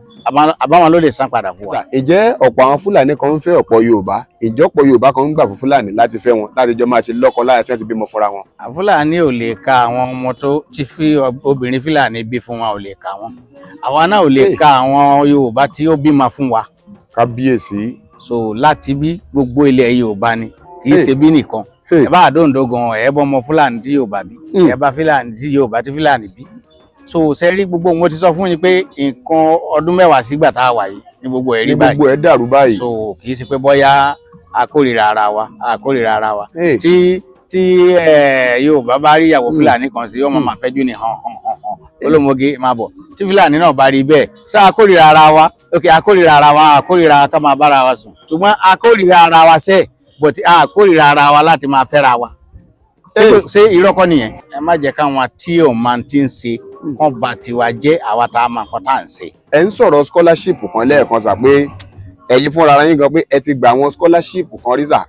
àbáwọn ló lè san padà fún wa. ìjẹ́ ọ̀pọ̀ àwọn Fúlàní kan ń fẹ́ ọ̀pọ̀ Yorùbá ìjọ́pọ̀ Yorùbá kan ń gbà fún Fúlàní láti fẹ́ wọn láti jọ máa ṣe lọ́kọ láyà tí wọ́n ti bímọ fúnra wọn. Fúlàní ò lè ka àwọn ọmọ tó ti fi obìnrin Fúlàní bí fún wa ò lè ka wọn àwa náà ò lè ka àwọn Yorùbá tí ó bímọ fún wa. kábíyèsí. so láti bí gbogbo ilẹ̀ Yorùbá ni kì í ṣe bí nìkan ẹ bá àdóńdó gan ẹ bọ́ ọmọ Fúlàní tí Yorùbá bí ẹ bá Fúlàní tí Yorùbá tí Fúlàní bí so sẹ́rí gbogbo mo ti sọ fún yín pé nǹkan ọdún mẹ́wàá sígbà tá a wà yìí ní gbogbo ẹ̀rí báyìí gbogbo ẹ̀ dàrú báyìí so kì í ṣe pé bóyá akórìíra ara wa tí Yorùbá bá rí ìyàwó Fúlàní kan sí yóò máa fẹ́jú ni hàn olómoge máa bọ̀ tí Fúlàní náà bá rí bẹ́ẹ̀ ṣá akórìíra ara wa akórìíra ara wa akórìíra ká máa bára wa sùn ṣùgbọ́n akórìíra ara wa sẹ́ẹ̀ but akórìíra ara wa láti máa fẹ́ra wa ṣé irọ́ kọ́ nìyẹn ẹ má jẹ́ káwọn tí ò máa ti ń ṣe kán bá tiwa jẹ́ àwa tá a máa nǹkan tá à ń ṣe. ẹ ń sọ̀rọ̀ scholarship kan lẹ́ẹ̀kan sà pé ẹ̀yin fúnra ara yín gan pé ẹ ti gba àwọn scholarship kan rí sà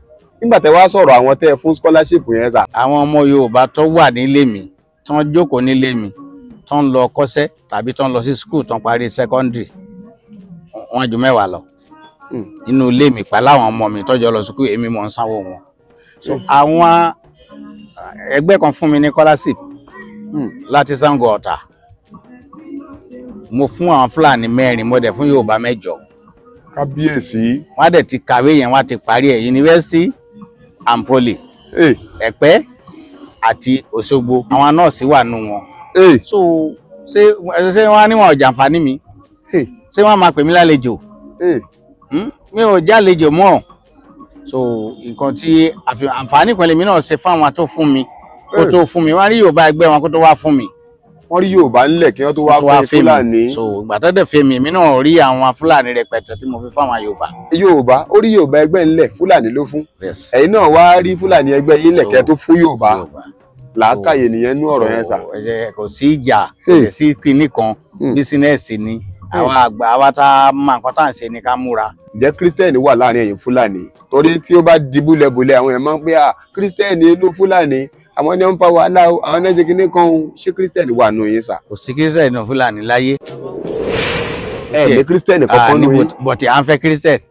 nígbà tẹ́ wá sọ̀rọ̀ àwọn tẹ́ ẹ fún scholarship yẹn sà. àwọn ọmọ Yorùbá tó wà nílé mi tó ń jókòó nílé mi tó ń lọ kọ́ṣẹ́ tàbí tó ń lọ sí school tó ń parí secondary wọ́n ju 10 lọ inú ilé mi pẹ̀lú àwọn ọmọ mi tọ́jọ́ lọ school èmi mò ń sanwó wọn. so àwọn ẹgbẹ́ kan fún mi ní scholarship láti Ṣàngó Ọ̀tà mo fún àwọn Fúlàní 4 mo dẹ̀ fún Yorùbá 8. kábíyèsí. wọ́n dẹ̀ ti kàwé yẹn wọ́n ti parí ẹ̀ University and Poly Ẹ̀pẹ́ àti Òṣogbo àwọn nọ́ọ̀sì wà nù wọn. so ṣé wọ́n á níwọ̀n jàǹfààní mi ṣé wọ́n máa pè mí lálejò mi ò jálejò mọ́ so nǹkan tí àǹfààní kan lèmi náà ṣe fáwọn tó fún mi kó tó fún mi wọ́n rí Yorùbá ẹgbẹ́ wọn kó tó wá fún mi wọ́n rí Yorùbá ńlẹ̀ kí wọ́n tó wá fẹ́ Fúlàní. so ìgbà tó dẹ̀ fẹ́ mi èmi náà rí àwọn Fúlàní rẹpẹtẹ tí mo fi fáwọn Yorùbá. Yorùbá ó rí Yorùbá ẹgbẹ́ ńlẹ̀ Fúlàní ló fún ẹ̀yin náà wá rí Fúlàní ẹgbẹ́ yín lẹ̀ kẹ́ tó fún Yorùbá làákàyè nìyẹn nú ọ̀rọ̀ yẹn sà. kò sí ìjà kò sí kinní kan bísínẹ́sì ni àwọn àgbà àwa tá a máa nǹkan tá à ń ṣe ni ká múra. Ǹjẹ́ Kírísítẹ́nì wà láàrin ẹ̀yin Fúlàní? Torí tí ó bá di búlẹ̀búlẹ̀ àwọn èèyàn máa ń pè Kírísítẹ́nì inú Fúlàní àwọn ni wọ́n ń fa wàhálà o àwọn náà ṣe kinní kan o, ṣé Kírísítẹ́nì wà nù yín sà? Kò sí Kírísítẹ́nì inú Fúlàní láyé. Ní Kírísítẹ́nì kankan nù yín. bọ̀tì à ń fẹ́ Kírísítẹ́nì.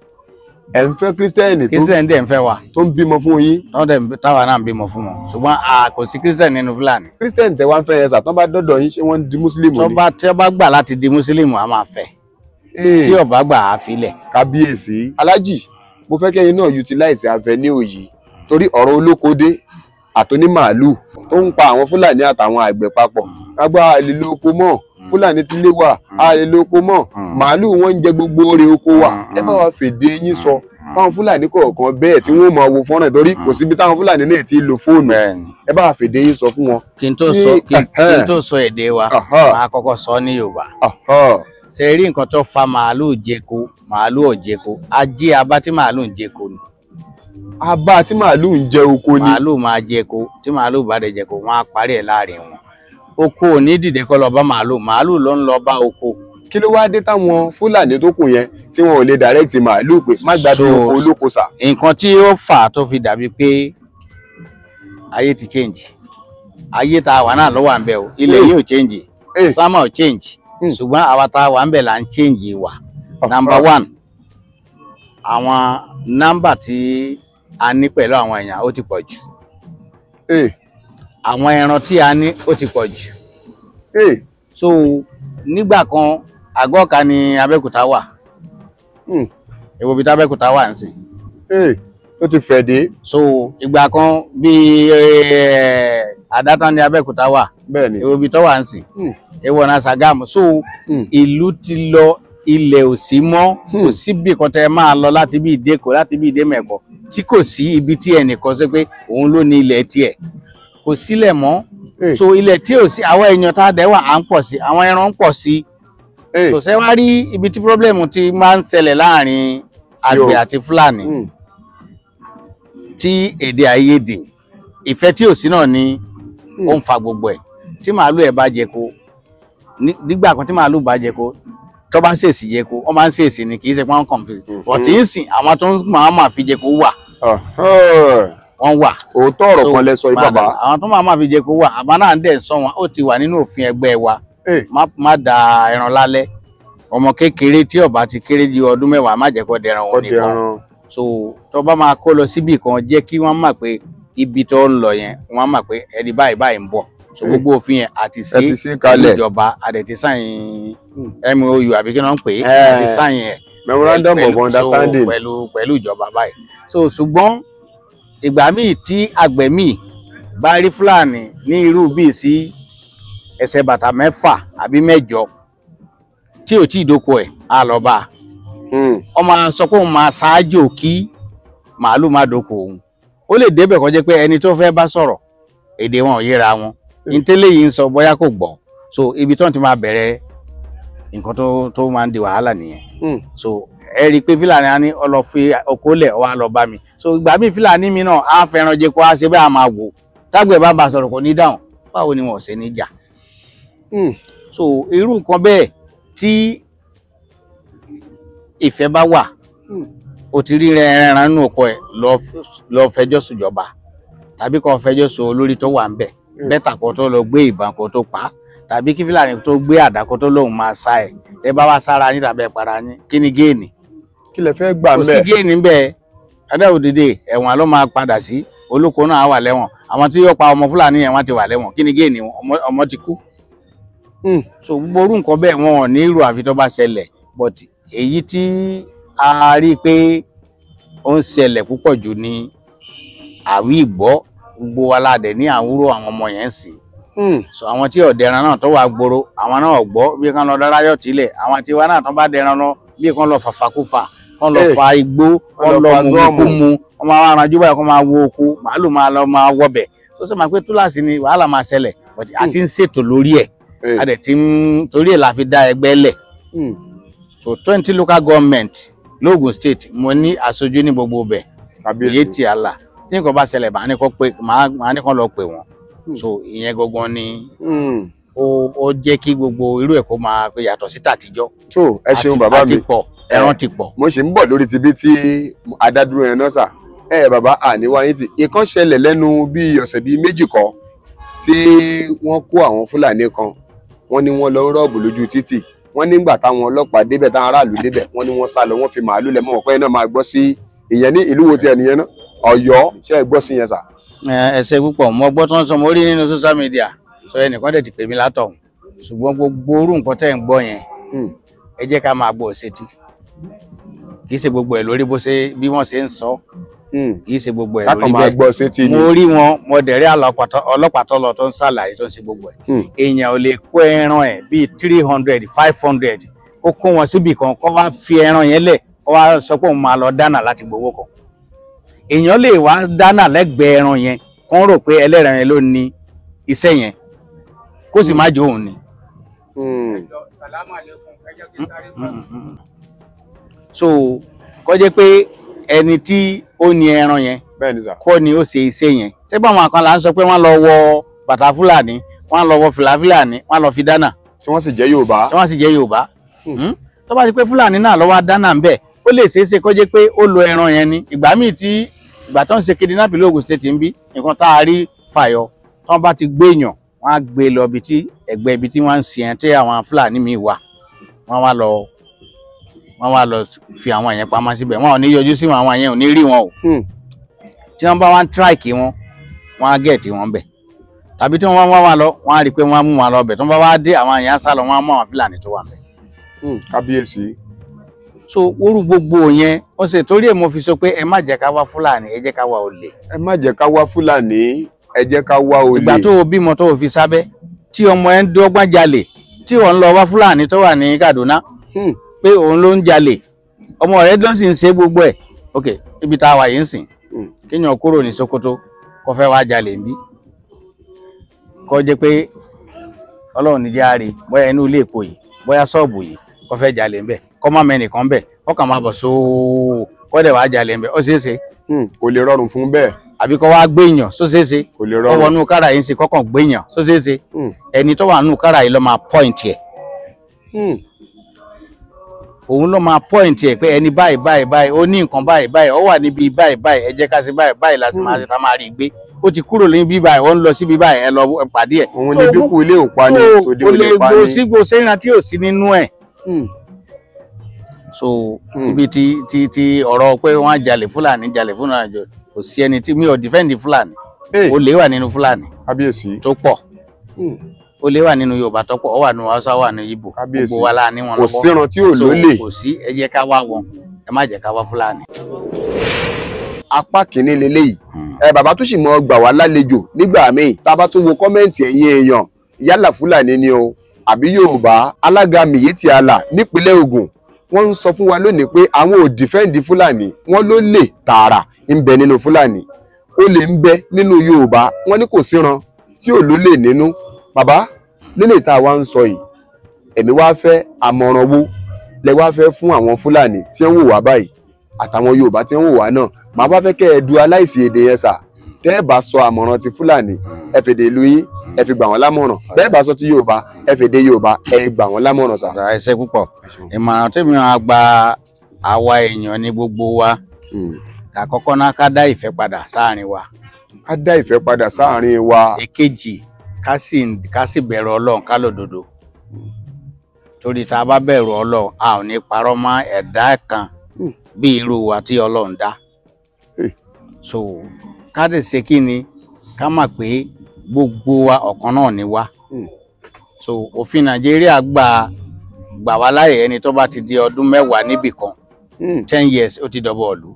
Ẹ ń fẹ́ Kírísítẹ́nì dẹ̀ ń fẹ́ wa. tó ń bímọ fún yín. táwa náà ń bímọ fún wọn ṣùgbọ́n kò sí Kírísítẹ́nì nínú Fúlàní. Kírísítẹ́nì tẹ wá ń fẹ́ yẹn sà, tó bá dọ́dọ̀ yín ṣé wọ́n di Mùsùlùmí ni? tí ó bá gbà láti di Mùsùlùmí a máa fẹ́. tí ó bá gbà á filẹ̀. Kábíyèsí Aláàjì, mo fẹ́ kẹ́yin náà utilize avenue yìí torí ọ̀rọ̀ olókódé àtòní màálù tó ń pa àwọn Fúlàní àtàwọn àgbẹ̀ papọ̀. Kágbá àlè lóko mọ́ Fúlàní ti lé wa àlè lóko mọ́ màálù wọn ń jẹ gbogbo oore oko wa. Ẹ bá wa fèdè yín sọ fáwọn Fúlàní kọ̀ọ̀kan bẹ́ẹ̀ tí wọ́n máa wo fọ́nrán torí kò síbi táwọn Fúlàní náà ti lo fóònù. Ẹ bá wa fèdè yín sọ fún wọn. kí n tó sọ èdè wa máa kọ́kọ́ sọ ní Yorùbá. ṣe rí nǹkan tó fa màálù jẹko màálù ò jẹko ajé abá tí màálù ń jẹko ni. Abá tí màálù ń jẹ oko ni. Màálù máa jẹko tí màálù bá dẹ̀ jẹko wọ́n á parí ẹ̀ láàrin wọn. Oko ò ní dìde kó lọ bá màálù ló ń lọ bá oko. Kí ló wá dé táwọn Fúlàní tó kù yẹn tí wọn ò lè direct màálù pé má gbàgbé oko olóko sà? Nǹkan tí ó fà á tó fi dàbí pé ayé ti change. Ayé tá a wà náà ló wà ń bẹ o. Ilẹ̀ yìí ò change. Sámà ò change. Ṣùgbọ́n àwa tá a wà ń bẹ là ń change wa. Number one, àwọn nọ́mbà tí a ní pẹ̀lú àwọn èèyàn ó ti pọ̀ jù. Àwọn ẹran tí a ní ó ti pọ̀ jù. So nígbà kan àgọ́ kan ní Abẹ́òkúta wà. Èwo bí Abẹ́òkúta wà ń sìn. Ó ti fẹ̀ dé. So ìgbà kan bí Àdátán ní Abẹ́òkúta wà. Bẹ́ẹ̀ni. Èwo bí tó wà ń sìn. Èwo náà Ṣàgámù. So ìlú ti lọ ilẹ̀ ò sí mọ́. Kò síbi kan tẹ́ máa lọ láti bí Ìdékò láti bí Ìdémẹ̀kọ tí kò sí ibi tí ẹnìkan sọ pé òun ló ní ilẹ̀ tiẹ̀. Kò sílẹ̀ mọ́. So ilẹ̀ tí ò sí àwọn èèyàn tá a dẹ̀ wà à ń pọ̀ sí àwọn ẹran ń pọ̀ sí. So ṣé wá rí ibi tí pírọ́blẹ̀mù ti máa ń ṣẹlẹ̀ láàrin àgbẹ̀ àti Fúlàní tí èdè àìyedè ìfẹ́ tí ò sí náà ni ó ń fa gbogbo ẹ̀. Tí màálù ẹ̀ bá jẹko nígbà kan tí màálù bá jẹko tó bá ń ṣèèsì jẹko wọ́n máa ń ṣèèsì ni kì í ṣe pé wọ́n confuse. Ọ̀tí ń sìn àwọn tó ń máa fi jẹko wà. Wọ́n wà. Òótọ́ ọ̀rọ̀ kan lẹ sọ yìí bàbá. Àwọn tó máa fi jẹko wà àbá náà ń dẹ̀ sọ wọn ó ti wà nínú òfin ẹgbẹ́ wa. Má da ẹran lálẹ́. Ọmọ kékeré tí ó bá ti kéré ju ọdún 10 má jẹ́ kó dẹran wọn nìkan. So tó bá máa kó lọ síbì kan jẹ́ kí wọ́n mọ̀ pé ibi tó ń lọ yẹn wọ́n mọ̀ pé ẹni báyìí ń bọ̀. So gbogbo òfin yẹn àti sí ìjọba àdẹ̀tí sáyìn MOU àbí kí wọ́n ń pè é àti sáyìn ẹ̀. Memorandum of Understanding. Pẹ̀lú ìjọba báyìí. So ṣùgbọ́n ìgbà míì tí àgbẹ̀ míì bá rí Fúlàní ní irú bíi sí ẹsẹ̀ bàtà 6 àbí 8 tí ò tí ì dóko ẹ̀ á lọ bá a. Ó máa sọ pé òun máa ṣáájò kí màálù má dóko òun. Ó lè débẹ̀ kó jẹ́ pé ẹni tó fẹ́ bá sọ̀rọ̀ èdè wọn ò yéra wọn. Ìtẹ́lẹ̀ yìí ń sọ bóyá kò gbọ́. So ibi tí wọ́n ti máa bẹ̀rẹ̀ nǹkan tó máa ń di wàhálà nìyẹn. So ẹ rí i pé Fúlàní á ní ọlọ fi oko lẹ̀ wá lọ bá mi. So ìgbà míì Fúlàní mi náà á fẹ́ràn jẹko á ṣe bẹ́ẹ̀ á máa wò. Tágbẹ̀ bá bá sọ̀rọ̀ kò ní dáhùn. Báwo ni wọn ò ṣe ní jà? So irú nǹkan bẹ́ẹ̀ tí ìfẹ́ bá wà ó ti rí ẹran nínú oko ẹ̀ lọ fẹjọ́ sùn ìjọba tàbí kó fẹjọ́ sùn olórí tó wà ń bẹ̀ bẹ́tà kó tó lọ gbé ìbọn kó tó pa tàbí kí Fúlàní tó gbé àdá kó tó lóun máa sá ẹ̀ ẹ bá wá sára yín tàbí ẹ para yín kí ni géènì? Kí lẹ fẹ́ gbà kò sí géènì ń bẹ Adáòdìdè ẹ̀wọ̀n ló máa padà sí olóko náà wà lẹ́wọ̀n àwọn tí yóò pa ọmọ Fúlàní yẹn wọ́n ti wà lẹ́wọ̀n kí ni géènì ọmọ ti kú. So gbogbo orú nǹkan bẹ́ẹ̀ wọn ò ní irú àfi tó bá ṣẹlẹ̀ but èyí tí a rí i pé ó ń ṣẹlẹ̀ púpọ̀ jù ní àwí ìgbọ́ gbogbo wa ládẹ̀ ní àwúrò àwọn ọmọ yẹn sì. So àwọn tí ọ̀dẹ̀ran náà tó wà gbòòrò àwọn náà gbọ́ bí kán lọ dáráyọ̀ tílẹ̀ àwọn tí wa náà tó bá dẹran lọ bí kán lọ fàfàkúfà kán lọ fa igbó kán lọ mú ikú mu wọ́n máa ranjú báyìí kán máa wo oko màálù máa lọ máa wọbẹ̀ tó sì máa pé túláàsì ni wàhálà máa ṣẹlẹ̀ but a ti ń ṣètò lórí ẹ̀ a dẹ̀ ti ń torí ẹ̀ la fi dá ẹgbẹ́ lẹ̀ so 20 local government l'Ogun State mo ní aṣojú ní gbogbo bẹ̀ èyí tí àlà tí nǹkan bá ṣẹlẹ̀ màá ní kó lọ pè wọ́n so ìyẹn gangan ni ó jẹ́ kí gbogbo irú ẹ̀ kó máa pé yàtọ̀ sí tàtijọ́. tó ẹ ṣeun bàbá mi ẹran ti pọ̀. mo ṣe ń bọ̀ lórí tibí tí adádúró yẹn náà sà bàbá àníwá yín tí ìkan ṣẹlẹ̀ lẹ́nu bí ọ̀sẹ̀ bíi méjì kan tí wọ́n kó àwọn Fúlàní kan wọ́n ní wọ́n lọ rọ́ọ̀bù lójú títì wọ́n nígbà táwọn ọlọ́pàá débẹ̀ táwọn aráàlú débẹ̀ wọ́n ní wọ́n sá lọ wọ́n fi màálù lẹ̀ mọ́ ọ̀pẹ́ náà máa gbọ́ sí ìyẹn ní ìlú wo ti ẹnìyẹn náà Ọ̀yọ́ ṣe é gbọ́ sí yẹn sà. ẹsẹ púpọ̀ mo gbọ́ tó ń sọ mo rí nínú social media sọ ẹnìkan dẹ̀ ti pè mí látọ̀hún ṣùgbọ́n gbogbo orú nǹkan tẹ́ ń gbọ́ yẹn ẹ jẹ́ ká máa gbọ́ sétí kì í ṣe gbogbo ẹ̀ lórí bí wọ́n ṣe ń sọ kì í ṣe gbogbo ẹ̀ lórí bẹ́ẹ̀ mo rí wọn mo dẹ̀ rí ọlọ́pàá tó lọ tó ń ṣàlàyé tó ń ṣe gbogbo ẹ̀ èèyàn ò lè kó ẹran ẹ̀ bíi 300 500 kó kó wọn síbì kan kó wá fi ẹran yẹn lẹ̀ kó wá sọ pé òun máa lọ dáná láti gbowó kan èèyàn lè wá dáná lẹ́gbẹ̀ẹ́ ẹran yẹn kó rò pé ẹlẹ́ran yẹn ló ní iṣẹ́ yẹn kó sì má jẹ́ òun ni. so kó jẹ́ pé ẹni tí ó ní ẹran yẹn kọ́ ni ó ṣe iṣẹ́ yẹn ṣé báwọn kan là ń sọ pé wọ́n lọ wọ bàtà Fúlàní wọ́n lọ wọ fìlà Fúlàní wọ́n lọ fi dáná. tí wọ́n sì jẹ́ Yorùbá. tí wọ́n sì jẹ́ Yorùbá. tó bá ti pé Fúlàní náà ló wá dáná ń bẹ̀ ó lè ṣeé ṣe kó jẹ́ pé ó lo ẹran yẹn ni ìgbà tó ń ṣe kidnap l'Ogun State ń bí nǹkan tá a rí fàyọ tí wọ́n bá ti gbé èèyàn wọ́n á gbé lọ ibi tí ẹgbẹ́ ibi tí wọ́n ń sìn tí àwọn Fúlàní míì wà wọ́n wá lọ fi àwọn yẹn pamọ́ síbẹ̀ wọn ò ní yọjú sí àwọn yẹn ò ní rí wọn o tí wọ́n bá wá ń tíráìkì wọn wọ́n á gẹ̀ẹ́tì wọn bẹ̀ tàbí tí wọ́n wá lọ wọ́n á rí i pé wọ́n á mú wọn lọ bẹ̀ tí wọ́n bá wá dé àwọn yẹn á sá lọ wọ́n á mú àwọn Fúlàní tó wà bẹ̀. kábíyèsí. so orú gbogbo yẹn ó ṣe torí ẹ̀ mo fi sọ pé ẹ má jẹ́ ká wá Fúlàní ẹ jẹ́ ká wá olè. ẹ má jẹ́ ká wá Fúlàní ẹ jẹ́ ká wá olè. ìgbà tó o bímọ tó o fi sábẹ́ tí ọmọ ẹ ń dọ́gbọ́n jalè tí òun lọ wá Fúlàní tó wà ní Kaduna pé òun ló ń jalè ọmọ rẹ ló sì ń ṣe gbogbo ẹ̀ ok ibi tá a wà yìí ń sìn kéèyàn kúrò ní Sokoto kó fẹ́ wá jalè ń bí kó jẹ́ pé Ọlọ́run ní járe bóyá inú ilé èkó yìí bóyá ṣọ́ọ̀bù yìí kó fẹ́ jalè ń bẹ̀ kó má mẹ́nìkan bẹ̀ kó kàn máa bọ̀ sóò kó dẹ̀ wá jalè ń bẹ̀ ó ṣeé ṣe. kò lè rọrùn fún bẹ́ẹ̀. àbí kó wá gbé èèyàn só ṣeé ṣe. kò lè rọrùn. ó wọnú kára yìí ń ṣe kọ́kàn gbé èèyàn só ṣeé ṣe. ẹni tó wà nínú kára yìí ló máa point ẹ̀. òun ló máa point ẹ̀ pé ẹni báyìí báyìí báyìí ó ní nǹkan báyìí báyìí ó wà níbi báyìí báyìí ẹ jẹ́ ká ṣe báyìí báyìí láti máa ṣe tá máa rí i gbé ó ti kúrò níbi báyìí ó ń lọ síbi báyìí ẹ lọ pàdé ẹ̀. òun ni bí kò ilé ò pa ni tòde ò lè pa ni. kò sí gbò sẹ́yìn tí ò sí nínú ẹ̀. so ibi tí ọ̀rọ̀ pé wọ́n á jalè Fúlàní kò sí ẹni tí mi ò defend Fúlàní olè wà nínú Fúlàní tó pọ̀ olè wà nínú Yorùbá tó pọ̀ ó wà nínú Haúsá wà nínú Ìgbò gbogbo wa la ní wọn lọ́wọ́ kò síran tí ò lólè kò sí ẹ jẹ́ ká wá wọn ẹ má jẹ́ ká wá Fúlàní. apá kìíní leléyìí bàbá tó sì mọ gbà wá lálejò nígbà míì tá a bá tún wo kọ́mẹ́ǹtì ẹ̀yin èèyàn yálà Fúlàní ni o àbí Yorùbá alága Miyetti Allah nípínlẹ̀ Ògùn wọ́n ń sọ fún wa lónìí pé àwọn ò dìfẹ́ǹdì Fúlàní wọ́n ló lè tààrà ń bẹ nínú Fúlàní olè ń bẹ nínú Yorùbá wọ́n ní kò síran tí ò lólè nínú bàbá nílé tá a wá ń sọ yìí èmi wá fẹ́ àmọ̀ràn wo lẹ wá fẹ́ fún àwọn Fúlàní tí ń wò wá báyìí àtàwọn Yorùbá tí ń wò wá náà màá bá fẹ́ kẹ́ ẹ du aláìsí èdè yẹn sà tẹ́ ẹ bá sọ àmọ̀ràn ti Fúlàní ẹ fèdè ìlú yín ẹ fi gbà wọ́n lámọ̀ràn bẹ́ẹ̀ bá sọ ti Yorùbá ẹ fèdè Yorùbá ẹ gbà wọ́n lámọ̀ràn sà. ẹ ṣé púpọ̀ ìmọ̀ràn tí mi máa gba àwa èèyàn ní gbogbo wa ká kọ́kọ́ náà ká dá ìfẹ́ padà sáàrin wa. ká dá ìfẹ́ padà sáàrin wa. èkejì ká sì bẹ̀rù Ọlọ́run ká lòdodo torí tá a bá bẹ̀rù Ọlọ́run a ò ní parọ́ mọ́ ẹ̀dá kan bí irú wa tí Ọlọ́run dá so ká dẹ̀ ṣe kí ni ká mọ̀ pé gbogbo wa ọ̀kan náà ni wá so òfin Nàìjíríà gbà wá láyè ẹni tó bá ti di ọdún 10 níbì kan 10 years ó ti dọ̀bọ̀ ìlú.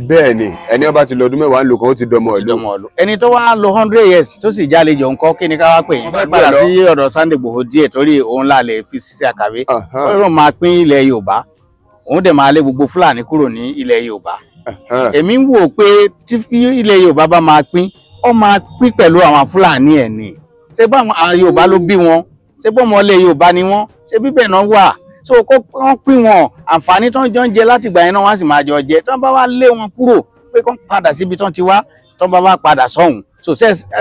bẹ́ẹ̀ ni ẹni ó bá ti lọ ọdún 10 lò kan ó ti dọmọ ìlú. ẹni tó wá lọ 100 years tó sì jálejò ńkọ́ kí ni ká wá pè yín fẹ́ padà sí ọ̀dọ̀ Sunday Igboho díẹ̀ torí òun là lè fi ṣiṣẹ́ àkàwé ó máa pín ilẹ̀ Yorùbá òun dẹ̀ máa lé gbogbo Fúlàní kúrò ní ilẹ̀ Yorùbá. èmi ń wò pé tí ilẹ̀ Yorùbá bá máa pín ó máa pín pẹ̀lú àwọn Fúlàní ẹ̀ ni ṣé báwọn Yorùbá ló bí wọn ṣé bọ́mọlé Yorùbá ni wọ́n ṣé bíbẹ̀ náà wà so wọ́n pín wọn àǹfààní tó ń jọ ń jẹ láti gbà yẹn náà wọ́n sì máa jọ jẹ tí wọ́n bá wá lé wọn kúrò pé kó padà síbi tí wọ́n ti wá tí wọ́n bá wá padà sọ́hùn so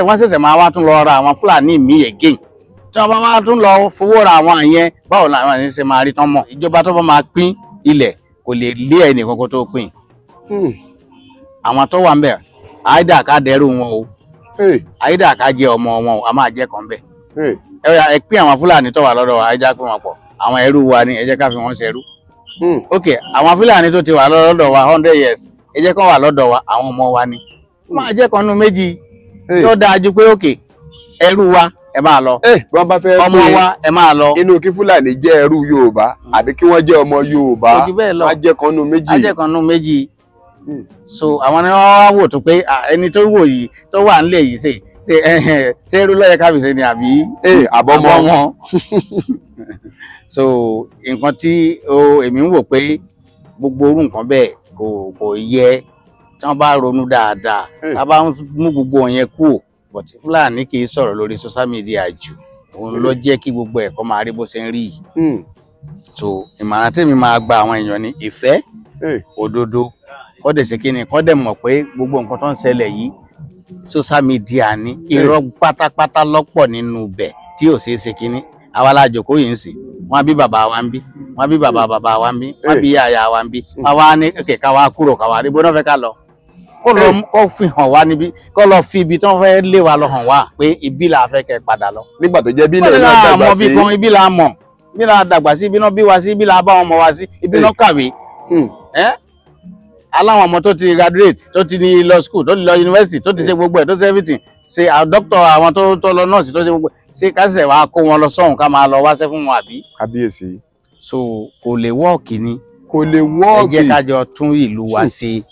wọ́n ṣẹ̀ṣẹ̀ máa wá tún lọ ra àwọn Fúlàní míì again tí wọ́n bá wá tún lọ fowó ra àwọn àyẹn báwo làwọn àyẹn ṣe máa rí tán mọ̀ ìjọba tó bá máa pín ilẹ̀ kò lè lé ẹnì kankan tó pín àwọn tó wà ń bẹ̀ àìdá ká dẹrù wọn o àìdá ká jẹ ọmọ wọn o a máa jẹ kan bẹ̀ ẹ pín àwọn Fúlàní tó wà lọ́dọ̀ wa àìdá pín wọn pọ̀ àwọn ẹrú wa ni ẹ jẹ́ ká fi wọ́n ṣẹrú ok àwọn Fúlàní tó ti wà lọ́dọ̀ wa 100 years ẹ jẹ́ kán wà lọ́dọ̀ wa àwọn ọmọ wa ni máa jẹ́ kan nínú méjì tó dáa ju pé ok ẹrú wa ẹ máa lọ wọ́n bá fẹ́ ọmọ wa ẹ máa lọ inú kí Fúlàní jẹ́ ẹrú Yorùbá àbí kí wọ́n jẹ́ ọmọ Yorùbá á jẹ́ kan nínú méjì á jẹ́ kan nínú méjì so àwọn ni wọ́n wá wò tó pé ẹni tó wò yìí tó wà nílẹ̀ yìí ṣe ẹrú ló yẹ ká fi ṣe ni àbí àbọ̀mọ́ wọn so nǹkan tí èmi ń wò pé gbogbo orú nǹkan bẹ́ẹ̀ kò yẹ tí wọ́n bá ronú dáadáa tá a bá ń mú gbogbo yẹn kúrò but Fúlàní kì í sọ̀rọ̀ lórí social media jù òun ló jẹ́ kí gbogbo ẹ̀kọ́ máa rí bó ṣe ń rí yìí so ìmọ̀ràn tèmi máa gba àwọn èèyàn ní ìfẹ́ òdodo kọ́ dẹ̀ ṣe kí ni kọ́ dẹ̀ mọ̀ pé gbogbo nǹkan tó ń ṣẹlẹ̀ yìí social media ní irọ́ pátápátá lọ́pọ̀ nínú bẹ̀ tí ò ṣeé ṣe kí ni àwa la jókòó yìí ń sìn wọ́n bí bàbá wa ń bí wọ́n bí bàbá wa ń bí wọ́n bí ìyá wa ń bí àwa ní kẹ̀kẹ́ wa kúrò káwa rí bó náà fẹ́ ká lọ kó fi hàn wá níbi kó lọ fi ibi tí wọ́n fẹ́ lé wa lọ hàn wá pé ibi la fẹ́ kẹ́ padà lọ. nígbà tó jẹ́ bí ilẹ̀ náà dàgbà sí ibi la mọ̀ ibi la dàgbà sí ibi náà bí wa sí ibi la bá wọn mọ̀ wá sí ibi náà kàwé aláwọn ọmọ tó ti graduate tó ti ní lọ school tó ti lọ university tó ti ṣe gbogbo ẹ̀ tó ṣe everything ṣe doctor àwọn tó lọ nurse tó ṣe gbogbo ṣe kásẹ̀ wá kó wọn lọ sọ́hùn ká máa lọ wáṣẹ́ fún wọn àbí. kábíyèsí. so kò lè wọ́ọ̀kì ni. kò lè wọ́ọ̀kì. ẹ jẹ́ ká jọ tún ìlú wa ṣe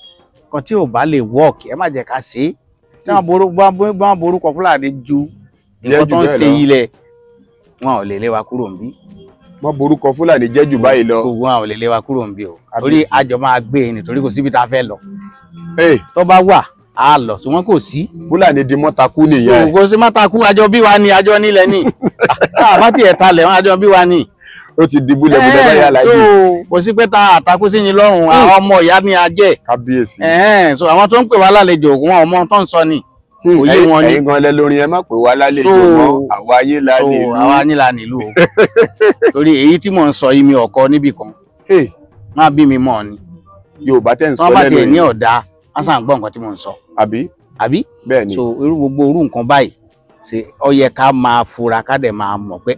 kan tí ò bá lè wọ́ọ̀kì ẹ má jẹ́ ká ṣe é tí wọ́n borúkọ Fúlàní ju nǹkan tó ń ṣe yìí lẹ̀ wọn ò lè lé wa kúrò níbí. wọ́n borúkọ Fúlàní jẹ́ jù báyìí lọ. gbogbo wọn ò lè lé wa kúrò níbí o torí àjọ máa gbé e nítorí kò síbi tá a fẹ́ lọ. tó bá wà á lọ ṣùgbọ́n kò sí. Fúlàní di mọ́takú nìyẹn. kò sí mọ́takú àjọ bí wa ni àjọ nílẹ̀ ni àbátì ẹ̀ta lẹ̀ wọ́n àjọ bí wa ni. ó ti di búlẹ̀búlẹ̀ báyà láyé. kò sí pé ta àtakú sí yín lọ́rùn àwọn ọmọ ìyá ni a jẹ́. kábíyèsí. so àwọn tó ń pè wá lálejò wọn ọmọ tó ń sọ ni. òye wọn ni. ẹ̀yin gan lẹ lórin ẹ má pè wá lálejò mọ́ àwa ayé la nílùú. àwa ayé la nílùú o torí èyí tí mò ń sọ yìí mi ọkọ níbì kan má bí mi mọ̀ ni. Yorùbá tẹ̀ ń sọ lẹ́nu yìí. wọ́n bá tiẹ̀ ní ọ̀dà wọ́n sàn gbọ́ nǹkan tí mò ń sọ. àbí bẹ́ẹ̀ ni. so gbogbo irú nǹkan báyìí ṣe ó yẹ ká máa fura ká dẹ̀ máa mọ̀ pé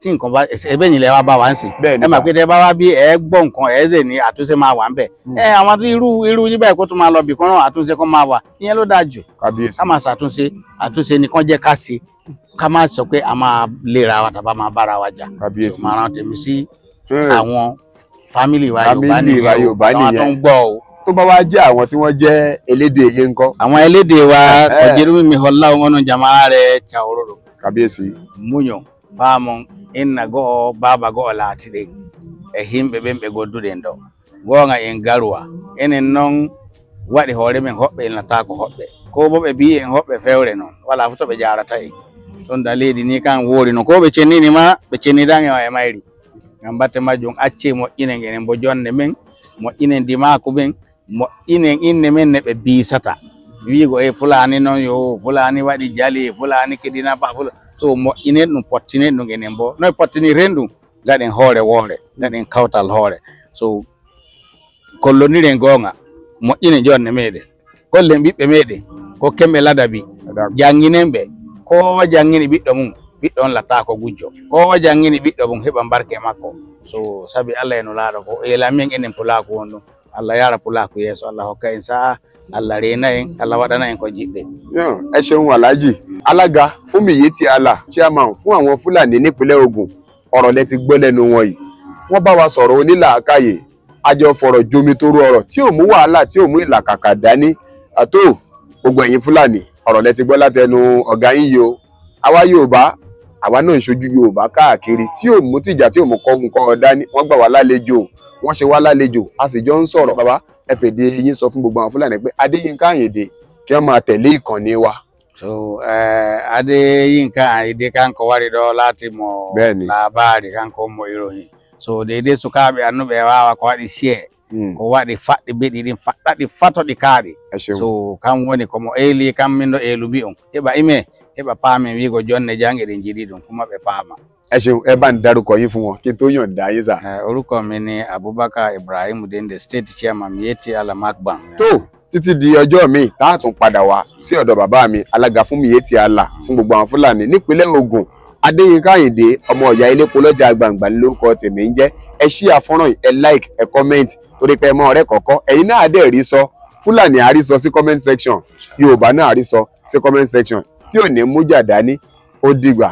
tí nǹkan bá ẹbẹ̀ yìí lẹ wá bá wa ń sìn ẹ máa pé tẹ bá wá bí ẹ gbọ́ nǹkan ẹ ṣe ní àtúnṣe máa wà ń bẹ̀ àwọn tí irú yín báyìí kó tún máa lọ bì kan náà àtúnṣe kan máa wà ìyẹn ló dáa jù ká máa ṣàtúnṣe àtúnṣe nìkan jẹ́ ká ṣe ká má sọ pé a máa lera wa tàbá máa bára wa jà máa rán tèmi sí àwọn fámìlì wa Yorùbá nìyẹn àwọn tó ń gbọ́ o. tó bá wá jẹ́ àwọn tí wọ́n jẹ́ elédè yẹn ńkọ́. àwọn elédè wa ọ̀jẹ̀rú mi ọ̀la ọmọnú jàmá rẹ̀ Chaororo. kábíyèsí. múyàn báàmù inna go baba go laatide e himɓe ɓen ɓe godduɗen ɗo gonga en garuwa enen noon waɗi hoore men hoɓɓe ilnata ko hoɓɓe ko bo ɓe mbi en hoɓɓe fewre noon wala fu to ɓe jarata en ton da leydi ni kan woori no ko ɓe cennini ma ɓe cennidan e mayri ngam batte majjum acce moƴƴinen enen bo jonde men moƴƴinen dimaku ɓen moƴƴinen inne men ne ɓe bisata wiigo e fulani noon yo fulani waɗi jali fulani keɗina ba so moƴƴinen ɗum pottinen ɗum enen bo noy pottiniren ɗum gaɗen hoore woore gaɗen kawtal hoore so kolloniren gonga moƴƴinen jonde meɗen kollen ɓiɓɓe meɗen ko kemɓe ladabi jannginen ɓe kowa janngini ɓiɗɗo mum ɓiɗɗo on latta ko gujjo kowa janngini ɓiɗɗo mum heɓa barke makko so sabi Allah eno laaɗo ko elamin enen pulaku won ɗum Allah yara pulaku yeeso Allah hokka en sa'a Allah rena en Allah waɗana en ko jiɗɗe. ẹ ṣeun Alhaji alága Fúnmiyẹtì Allah chairman fún àwọn Fúlàní nípínlẹ̀ Ògùn ọ̀rọ̀ lẹ ti gbọ́ lẹ́nu wọn yìí wọ́n bá wa sọ̀rọ̀ onílàákàyè àjọ fọ̀rọ̀ jomitoro ọ̀rọ̀ tí ò mú wàhálà tí ò mú ìlàkàkà dání àtó gbogbo ẹ̀yin Fúlàní ọ̀rọ̀ lẹ ti gbọ́ látẹnu ọ̀gá yín yìí o àwa Yorùbá àwa náà ń ṣojú Yorùbá káàkiri tí ò mú tìjà tí ò mú kọ́ nǹkan dání wọ́n gbà wá lálejò wọ́n ṣe wá lálejò a sì jọ ń sọ̀rọ̀ bàbá ẹ fèdè yín sọ fún gbogbo àwọn Fúlàní pé Adéyínká Àyìndé kí wọ́n máa tẹ̀lé ìkànnì wa. So Adéyínká Àyìndé kanko wari do láti mo labari kanko mo ìròyìn. So dede sukabe anu be wa ko wadi share. Ko wadi faddi bedi din faddi fato di kadi. So kam woni ko mo eli kam min do elu bi on. Heba ime heba paami wi go jonne jange din jidi dum kuma be paama. Ẹ ṣeun, ẹ bá ń dárúkọ yín fún wọn kí n tó yọ̀ǹda yín sà. Orúkọ mi ni Abubakar Ibrahim Dende, State Chairman Miyetti Allah Makban. Tó títí di ọjọ́ mi tá a tún padà wá sí ọ̀dọ̀ bàbá mi alága fún Miyetti Allah fún gbogbo àwọn Fúlàní nípínlẹ̀ Ògùn. Adéyínká Àyìndé ọmọ Ọ̀yá Ilépo lọ́jà Àgbàǹgbà lórúkọ tèmi ń jẹ́. Ẹ share fọ́nrán, ẹ like, ẹ comment torí pé ẹ mọ ọ̀rẹ́ kọ̀ọ̀kan. Ẹ̀yin náà dẹ̀ rí sọ, Fúlàní àrísọ sí comment section, Yorùbá náà àrísọ sí comment section tí ò ní mú jà dání. Ó dìgbà.